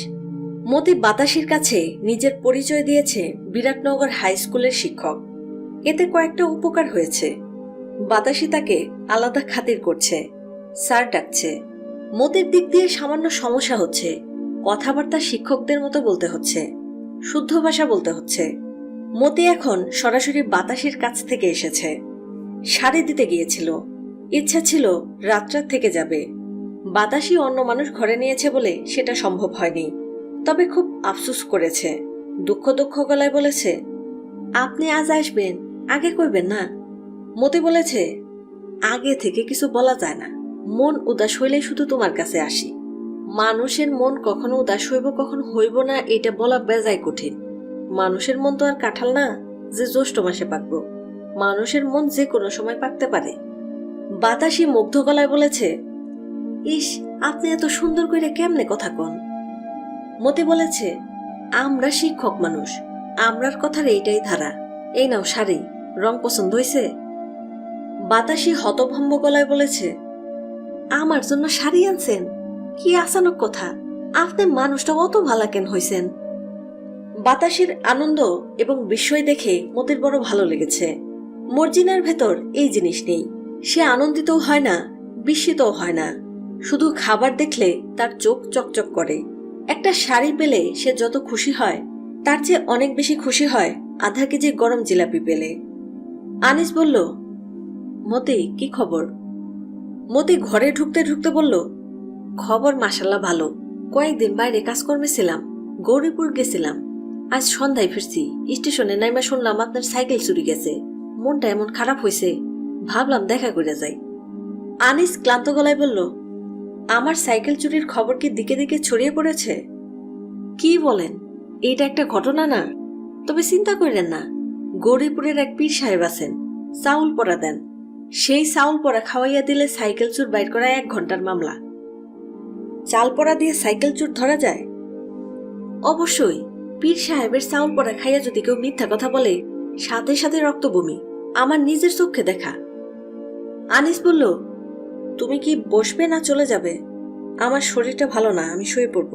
মতি বাতাসির কাছে নিজের পরিচয় দিয়েছে বিরাটনগর হাই স্কুলের শিক্ষক। এতে কয়েকটা উপকার হয়েছে। বাতাসি তাকে আলাদা খাতির করছে, স্যার ডাকছে। মতির দিক দিয়ে সামান্য সমস্যা হচ্ছে, কথাবার্তা শিক্ষকদের মতো বলতে হচ্ছে, শুদ্ধ ভাষা বলতে হচ্ছে। মতি এখন সরাসরি বাতাসির কাছ থেকে এসেছে। শাড়ি দিতে গিয়েছিল, ইচ্ছা ছিল রাত থেকে যাবে। বাতাসি অন্য মানুষ ঘরে নিয়েছে বলে সেটা সম্ভব হয়নি, তবে খুব আফসোস করেছে। দুঃখ দুঃখ গলায় বলেছে, আপনি আজ আসবেন, আগে কইবেন না। মতি বলেছে, আগে থেকে কিছু বলা যায় না, মন উদাস হইলে শুধু তোমার কাছে আসি। মানুষের মন কখনো উদাস হইব কখন হইব না এটা বলা বেজায় কঠিন। মানুষের মন তো আর কাঁঠাল না যে জ্যৈষ্ঠ মাসে পাকব, মানুষের মন যে কোনো সময় পাকতে পারে। বাতাসি মুগ্ধ গলায় বলেছে, ইস, আপনি এত সুন্দর করে কেমনে কথা কন। মতি বলেছে, আমরা শিক্ষক মানুষ, আমরার কথার এইটাই ধারা। এই নাও শাড়ি, রং পছন্দ হয়েছে? বাতাসি হতভম্ব গলায় বলেছে, আমার জন্য শাড়ি আনছেন? কি আচানক কথা, আপনি মানুষটা অত ভালা কেন হইছেন? বাতাসির আনন্দ এবং বিস্ময় দেখে মতির বড় ভালো লেগেছে। মর্জিনার ভেতর এই জিনিস নেই, সে আনন্দিতও হয় না, বিস্মিতও হয় না। শুধু খাবার দেখলে তার চোখ চকচক করে। একটা শাড়ি পেলে সে যত খুশি হয় তার চেয়ে অনেক বেশি খুশি হয় আধা কেজি গরম জিলাপি পেলে। আনিস বলল, মতি কি খবর? মতি ঘরে ঢুকতে ঢুকতে বলল, খবর মাশাল্লাহ ভালো। কয়েকদিন বাইরে কাজকর্মে ছিলাম, গৌরীপুর গেছিলাম। আজ সন্ধ্যায় ফিরছি, স্টেশনে নাইমা শুনলাম আপনার সাইকেল চুরি গেছে। মনটা এমন খারাপ হয়েছে, ভাবলাম দেখা করে যাই। আনিস ক্লান্ত গলায় বলল, আমার সাইকেল চুরির খবর কি দিকে দিকে ছড়িয়ে পড়েছে? কি বলেন, এইটা একটা ঘটনা না? তবে চিন্তা করেন না, গৌরীপুরের এক পীর সাহেব আছেন, চাউল পরা দেন। সেই চাউল পরা খাওয়াইয়া দিলে সাইকেল চুর বাইর করা 1 ঘন্টার মামলা। চাল পরা দিয়ে সাইকেল চুর ধরা যায়? অবশ্যই। পীর সাহেবের চাউল পরা খাইয়া যদি কেউ মিথ্যা কথা বলে, সাথে সাথে রক্ত বমি, আমার নিজের চোখে দেখা। আনিস বলল, তুমি কি বসবে না চলে যাবে? আমার শরীরটা ভালো না, আমি শুয়ে পড়ব।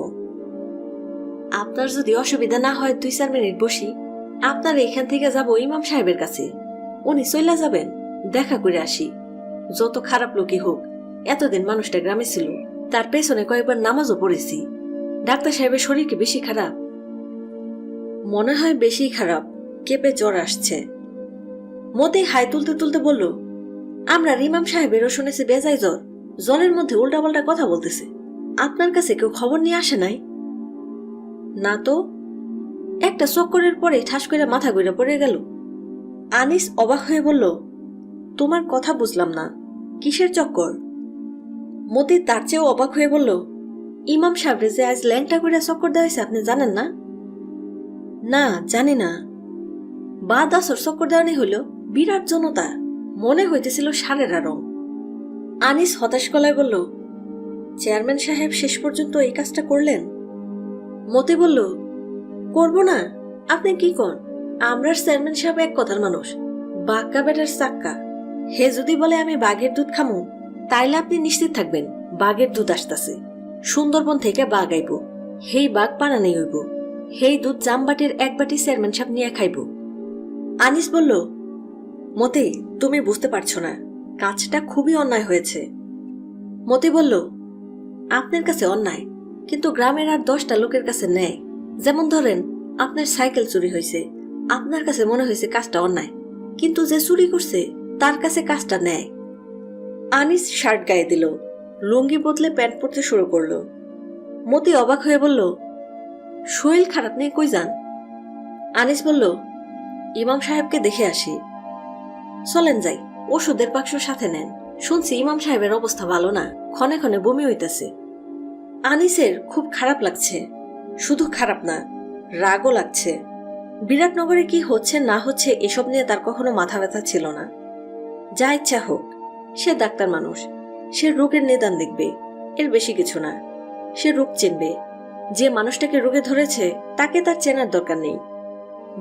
আপনার যদি অসুবিধা না হয় 2-4 মিনিট বসি। আপনার এখান থেকে যাব ইমাম সাহেবের কাছে, উনি চলে যাবেন, দেখা করে আসি। যত খারাপ লোকই হোক, এতদিন মানুষটা গ্রামে ছিল, তার পেছনে কয়েকবার নামাজও পড়েছি। ডাক্তার সাহেবের শরীর কি বেশি খারাপ? মনে হয় বেশি খারাপ, কেঁপে জ্বর আসছে। মতি হাই তুলতে তুলতে বলল, আমরা ইমাম সাহেবেরও শুনেছি বেজায় জ্বর, জ্বরের মধ্যে উল্টাপাল্টা কথা বলতেছে। আপনার কাছে কেউ খবর নিয়ে আসে নাই? না তো, একটা চক্করের পরে ঠাস করে মাথা ঘুরে পড়ে গেল। আনিস অবাক হয়ে বলল, তোমার কথা বুঝলাম না, কিসের চক্কর? মতি তার চেয়েও অবাক হয়ে বলল, ইমাম সাহেব যে আজ ল্যাংটা করে চক্কর দেওয়া হয়েছে, আপনি জানেন না? না, জানি না। বাদ আসর চক্কর দেওয়ানি হইল, বিরাট জনতা, মনে হইতেছিল সারেরা রং। আনিস হতাশ গলায় বলল, চেয়ারম্যান সাহেব শেষ পর্যন্ত এই কাজটা করলেন? মতি বলল, করব না, আপনি কি কন? আমরার চেয়ারম্যান সাহেব এক কথার মানুষ, বাক্কা বেটার চাক্কা। হে যদি বলে আমি বাঘের দুধ খামু, তাইলে আপনি নিশ্চিত থাকবেন বাঘের দুধ আসতেছে। সুন্দরবন থেকে বাঘ আইব, হেই বাঘ পানানি হইব, হেই দুধ জামবাটির 1 বাটি চেয়ারম্যান সাহেব নিয়ে খাইব। আনিস বলল, মতি তুমি বুঝতে পারছো না, কাজটা খুবই অন্যায় হয়েছে। মতি বলল, আপনার কাছে অন্যায়, কিন্তু গ্রামের আর 10টা লোকের কাছে ন্যায়। যেমন ধরেন, আপনার সাইকেল চুরি হয়েছে, আপনার কাছে মনে হয়েছে কাজটা অন্যায়, কিন্তু যে চুরি করছে তার কাছে কাজটা ন্যায়। আনিস শার্ট গায়ে দিল, লুঙ্গি বদলে প্যান্ট পরতে শুরু করলো। মতি অবাক হয়ে বলল, শরীর খারাপ নেই, কই যান? আনিস বলল, ইমাম সাহেবকে দেখে আসি। চলেন যাই, ওষুধের বাক্স সাথে নেন, শুনছি ইমাম সাহেবের অবস্থা ভালো না, ক্ষণে ক্ষণে বমি হইতেছে। আনিসের খুব খারাপ লাগছে, শুধু খারাপ না, রাগও লাগছে। বিরাটনগরে কি হচ্ছে না হচ্ছে এসব নিয়ে তার কখনো মাথা ব্যথা ছিল না। যা ইচ্ছা হোক, সে ডাক্তার মানুষ, সে রোগের নিদান দেখবে, এর বেশি কিছু না। সে রোগ চিনবে, যে মানুষটাকে রোগে ধরেছে তাকে তার চেনার দরকার নেই।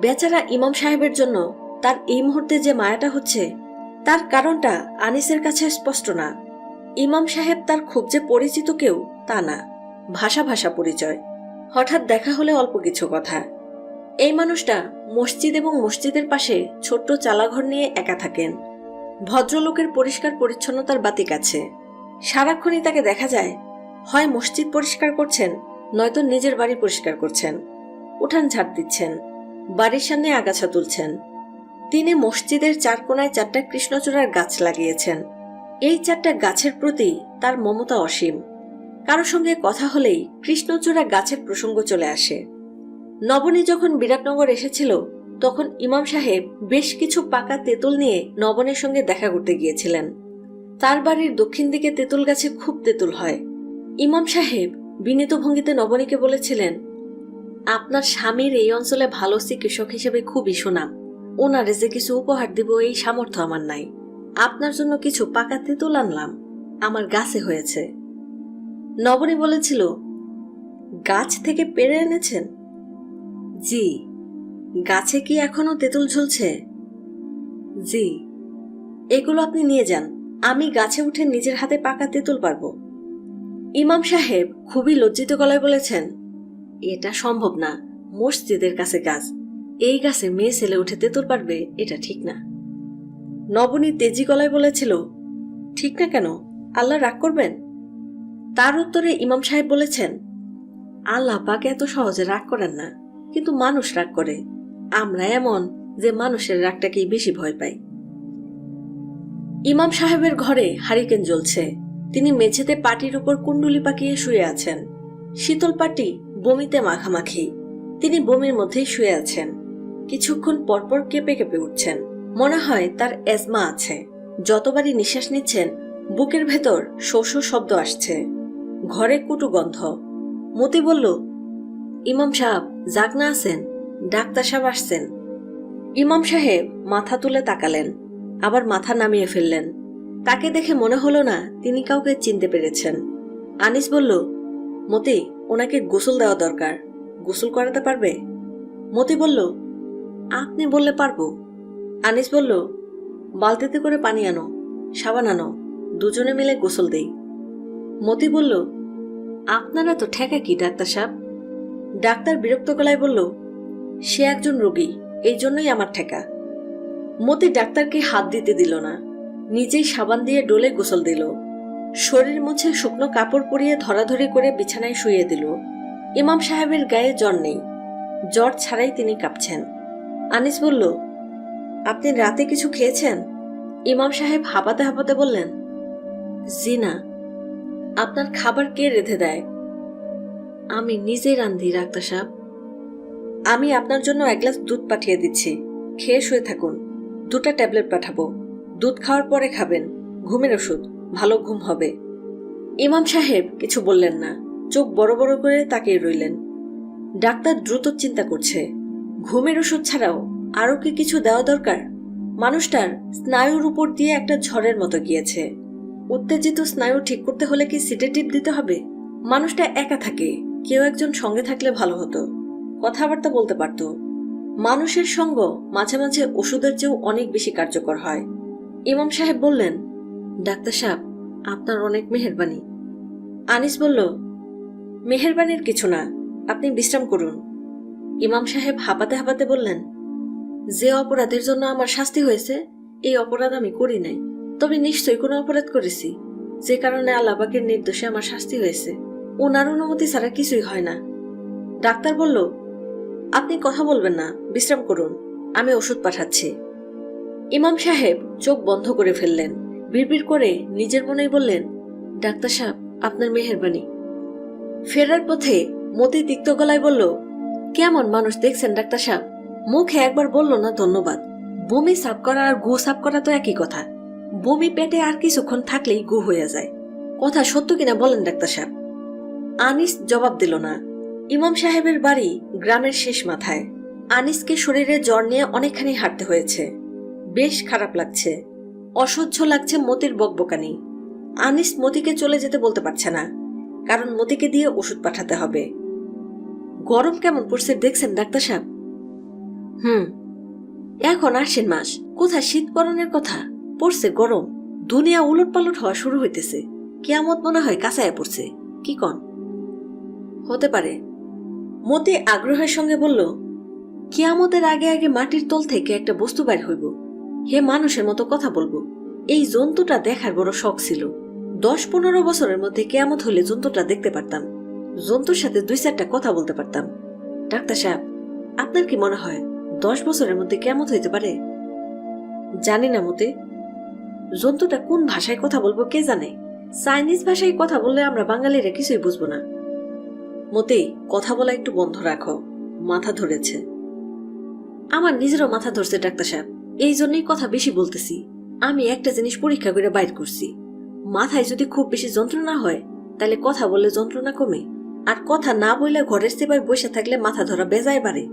বেচারা ইমাম সাহেবের জন্য তার এই মুহূর্তে যে মায়াটা হচ্ছে, তার কারণটা আনিসের কাছে স্পষ্ট না। ইমাম সাহেব তার খুব যে পরিচিত কেউ তা না, ভাষা ভাষা পরিচয়, হঠাৎ দেখা হলে অল্প কিছু কথা। এই মানুষটা মসজিদ এবং মসজিদের পাশে ছোট্ট চালাঘর নিয়ে একা থাকেন। ভদ্রলোকের পরিষ্কার পরিচ্ছন্নতার বাতিক আছে, সারাক্ষণই তাকে দেখা যায় হয় মসজিদ পরিষ্কার করছেন, নয়তো নিজের বাড়ি পরিষ্কার করছেন, উঠান ঝাড় দিচ্ছেন, বাড়ির সামনে আগাছা তুলছেন। তিনি মসজিদের 4 কোণায় 4টা কৃষ্ণচূড়ার গাছ লাগিয়েছেন। এই 4টা গাছের প্রতি তার মমতা অসীম। কারো সঙ্গে কথা হলেই কৃষ্ণচূড়া গাছের প্রসঙ্গ চলে আসে। নবনী যখন বিরাটনগর এসেছিল, তখন ইমাম সাহেব বেশ কিছু পাকা তেঁতুল নিয়ে নবনের সঙ্গে দেখা করতে গিয়েছিলেন। তার বাড়ির দক্ষিণ দিকে তেঁতুল গাছে খুব তেঁতুল হয়। ইমাম সাহেব বিনীত ভঙ্গিতে নবনীকে বলেছিলেন, আপনার স্বামীর এই অঞ্চলে ভালো চিকিৎসক হিসেবে খুবই সুনাম, ওনারে যে কিছু উপহার দিব এই সামর্থ্য আমার নাই। আপনার জন্য কিছু পাকা তেঁতুল আনলাম, আমার গাছে হয়েছে। নবনী বলেছিল, গাছ থেকে পেড়ে এনেছেন? জি। গাছে কি এখনো তেঁতুল ঝুলছে? জি। এগুলো আপনি নিয়ে যান, আমি গাছে উঠে নিজের হাতে পাকা তেঁতুল পারবো। ইমাম সাহেব খুবই লজ্জিত গলায় বলেছেন, এটা সম্ভব না, মসজিদের কাছে গাছ, এই গাছে মেয়ে ছেলে উঠে তেঁতুল পারবে, এটা ঠিক না। নবনী তেজি গলায় বলেছিল, ঠিক না কেন, আল্লাহ রাগ করবেন? তার উত্তরে ইমাম সাহেব বলেছেন, আল্লাহ পাক এত সহজে রাগ করেন না, কিন্তু মানুষ রাগ করে। আমরা এমন যে মানুষের রাগটাকেই বেশি ভয় পাই। ইমাম সাহেবের ঘরে হারিকেন জ্বলছে। তিনি মেঝেতে পাটির উপর কুণ্ডুলি পাকিয়ে শুয়ে আছেন। শীতল পাটি বমিতে মাখামাখি। তিনি বমির মধ্যেই শুয়ে আছেন। কিছুক্ষণ পরপর কেঁপে কেঁপে উঠছেন, মনে হয় তার অ্যাজমা আছে। যতবারই নিঃশ্বাস নিচ্ছেন, বুকের ভেতর শো শো শব্দ আসছে। ঘরে কুটু গন্ধ। মতি বলল, ইমাম সাহেব জাগনা আছেন, ডাক্তার সাহেব আসছেন। ইমাম সাহেব মাথা তুলে তাকালেন, আবার মাথা নামিয়ে ফেললেন। তাকে দেখে মনে হলো না তিনি কাউকে চিনতে পেরেছেন। আনিস বলল, মতি, ওনাকে গোসল দেওয়া দরকার, গোসল করাতে পারবে? মতি বলল, আপনি বললে পারবো। আনিস বলল, বালতিতে করে পানি আনো, সাবান আনো, দুজনে মিলে গোসল দেই। মতি বলল, আপনারা তো ঠেকা কি ডাক্তার সাহেব? ডাক্তার বিরক্ত গলায় বলল, সে একজন রোগী, এই জন্যই আমার ঠেকা। মতি ডাক্তারকে হাত দিতে দিল না, নিজেই সাবান দিয়ে ডোলে গোসল দিল। শরীর মুছে শুকনো কাপড় পরিয়ে ধরাধরি করে বিছানায় শুইয়ে দিল। ইমাম সাহেবের গায়ে জ্বর নেই, জ্বর ছাড়াই তিনি কাঁপছেন। আনিস বলল, আপনি রাতে কিছু খেয়েছেন? ইমাম সাহেব হাঁপাতে হাঁপাতে বললেন, জি না। আপনার খাবার কে রেঁধে দেয়? আমি নিজেই রান্ধি ডাক্তার সাহেব। আমি আপনার জন্য 1 গ্লাস দুধ পাঠিয়ে দিচ্ছি, খেয়ে শুয়ে থাকুন। 2টা ট্যাবলেট পাঠাবো, দুধ খাওয়ার পরে খাবেন, ঘুমের ওষুধ, ভালো ঘুম হবে। ইমাম সাহেব কিছু বললেন না, চোখ বড় বড় করে তাকিয়ে রইলেন। ডাক্তার দ্রুত চিন্তা করছে, ঘুমের ওষুধ ছাড়াও আরো কি কিছু দেওয়া দরকার? মানুষটার স্নায়ুর উপর দিয়ে একটা ঝড়ের মতো গিয়েছে। উত্তেজিত স্নায়ু ঠিক করতে হলে কি সিডেটিভ দিতে হবে? মানুষটা একা থাকে, কেউ একজন সঙ্গে থাকলে ভালো হতো, কথাবার্তা বলতে পারত। মানুষের সঙ্গ মাঝে মাঝে ওষুধের চেয়েও অনেক বেশি কার্যকর হয়। ইমাম সাহেব বললেন, ডাক্তার সাহেব, আপনার অনেক মেহেরবানি। আনিস বলল, মেহেরবানির কিছু না, আপনি বিশ্রাম করুন। ইমাম সাহেব হাঁপাতে হাঁপাতে বললেন, যে অপরাধের জন্য আমার শাস্তি হয়েছে, এই অপরাধ আমি করি নাই। তবে নিশ্চয়ই কোনো অপরাধ করেছি, যে কারণে আল্লাহ পাকের নির্দোষে আমার শাস্তি হয়েছে। ওনার অনুমতি ছাড়া কিছুই হয় না। ডাক্তার বলল, আপনি কথা বলবেন না, বিশ্রাম করুন, আমি ওষুধ পাঠাচ্ছি। ইমাম সাহেব চোখ বন্ধ করে ফেললেন। বিড়বিড় করে নিজের মনেই বললেন, ডাক্তার সাহেব, আপনার মেহেরবানি। ফেরার পথে মতি তিক্ত গলায় বলল, কেমন মানুষ দেখছেন ডাক্তার সাহেব, মুখে একবার বলল না ধন্যবাদ। বমি সাফ করা আর গু সাফ করা তো একই কথা। বমি পেটে আর কিছুক্ষণ থাকলেই গু হয়ে যায়। কথা সত্য কিনা বলেন ডাক্তার সাহেব। আনিস জবাব দিল না। ইমাম সাহেবের বাড়ি গ্রামের শেষ মাথায়। আনিসকে শরীরে জ্বর নিয়ে অনেকখানি হাঁটতে হয়েছে। বেশ খারাপ লাগছে, অসহ্য লাগছে মতির বকবকানি। আনিস মতিকে চলে যেতে বলতে পারছে না, কারণ মতিকে দিয়ে ওষুধ পাঠাতে হবে। গরম কেমন পড়ছে দেখছেন ডাক্তার সাহেব? এখন আশ্বিন মাস, কোথায় শীত পরনের কথা, পড়ছে গরম। দুনিয়া উলট পালট হওয়া শুরু হইতেছে। কিয়ামত মনে হয় কাছায় পড়ছে, কি কন? হতে পারে। মতি আগ্রহের সঙ্গে বলল, কিয়ামতের আগে আগে মাটির তল থেকে একটা বস্তু বাইর হইব। হে মানুষের মতো কথা বলবো। এই জন্তুটা দেখার বড় শখ ছিল। 10-15 বছরের মধ্যে কিয়ামত হইলে জন্তুটা দেখতে পারতাম, জন্তুর সাথে 2-4টা কথা বলতে পারতাম। ডাক্তার সাহেব, আপনার কি মনে হয় 10 বছরের মধ্যে কিয়ামত হইতে পারে? জানি না মতে। জন্তুটা কোন ভাষায় কথা বলবো কে জানে। চাইনিজ ভাষায় কথা বললে আমরা বাঙালিরা কিছুই বুঝবো না। মতে, কথা বলা একটু বন্ধ রাখো, মাথা ধরেছে। আমার নিজেরও মাথা ধরছে ডাক্তার সাহেব, এই জন্যই কথা বেশি বলতেছি। আমি একটা জিনিস পরীক্ষা করে বাইর করছি, মাথায় যদি খুব বেশি যন্ত্রণা হয় তাহলে কথা বললে যন্ত্রণা কমে, আর কথা না বললে ঘরের সেবায় বসে থাকলে মাথা ধরা বেজায় বাড়ে।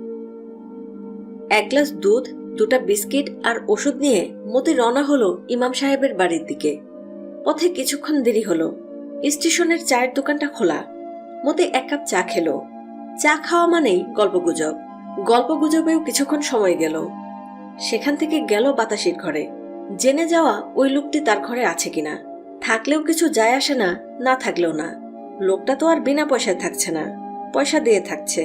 1 গ্লাস দুধ, 2টা বিস্কিট আর ওষুধ নিয়ে মতি রওনা হলো ইমাম সাহেবের বাড়ির দিকে। পথে কিছুক্ষণ দেরি হলো। স্টেশনের চায়ের দোকানটা খোলা। মতি 1 কাপ চা খেলো। চা খাওয়া মানেই গল্পগুজব। গল্পগুজবেও কিছুক্ষণ সময় গেল। সেখান থেকে গেল বাতাসির ঘরে। জেনে যাওয়া ওই লোকটি তার ঘরে আছে কিনা। থাকলেও কিছু যায় আসে না, না থাকলেও না। লোকটা তো আর বিনা পয়সায় থাকছে না, পয়সা দিয়ে থাকছে।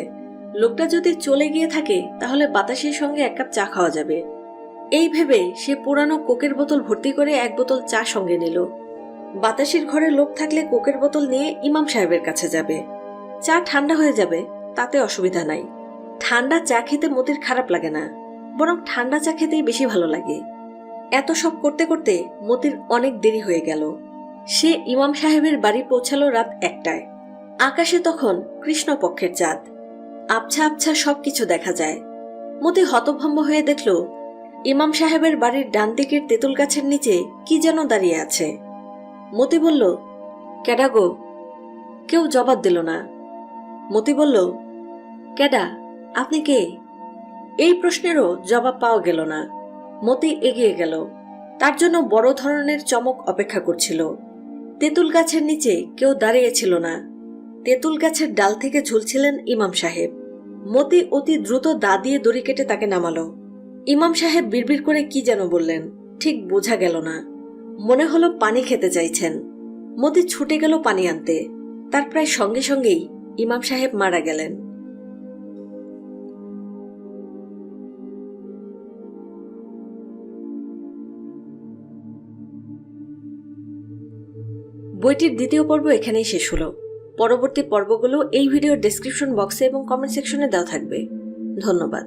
লোকটা যদি চলে গিয়ে থাকে তাহলে বাতাসের সঙ্গে 1 কাপ চা খাওয়া যাবে। এই ভেবে সে পুরানো কোকের বোতল ভর্তি করে 1 বোতল চা সঙ্গে নিল। বাতাসের ঘরে লোক থাকলে কোকের বোতল নিয়ে ইমাম সাহেবের কাছে যাবে। চা ঠান্ডা হয়ে যাবে, তাতে অসুবিধা নাই। ঠান্ডা চা খেতে মতির খারাপ লাগে না, বরং ঠান্ডা চা খেতেই বেশি ভালো লাগে। এত সব করতে করতে মতির অনেক দেরি হয়ে গেল। সে ইমাম সাহেবের বাড়ি পৌঁছালো রাত 1টায়। আকাশে তখন কৃষ্ণপক্ষের চাঁদ। আবছা আবছা সবকিছু দেখা যায়। মতি হতভম্ব হয়ে দেখল ইমাম সাহেবের বাড়ির ডান দিকের তেঁতুল গাছের নিচে কি যেন দাঁড়িয়ে আছে। মতি বলল, কেডা গো? কেউ জবাব দিল না। মতি বলল, কেডা, আপনি কে? এই প্রশ্নেরও জবাব পাওয়া গেল না। মতি এগিয়ে গেল। তার জন্য বড় ধরনের চমক অপেক্ষা করছিল। তেঁতুল গাছের নিচে কেউ দাঁড়িয়েছিল না। তেঁতুল গাছের ডাল থেকে ঝুলছিলেন ইমাম সাহেব। মতি অতি দ্রুত দা দিয়ে দড়ি কেটে তাকে নামালো। ইমাম সাহেব বিড়বিড় করে কি যেন বললেন, ঠিক বোঝা গেল না। মনে হলো পানি খেতে চাইছেন। মতি ছুটে গেল পানি আনতে। তার প্রায় সঙ্গে সঙ্গেই ইমাম সাহেব মারা গেলেন। বইটির দ্বিতীয় পর্ব এখানেই শেষ হলো। পরবর্তী পর্বগুলো এই ভিডিওর ডেসক্রিপশন বক্সে এবং কমেন্ট সেকশনে দেওয়া থাকবে। ধন্যবাদ।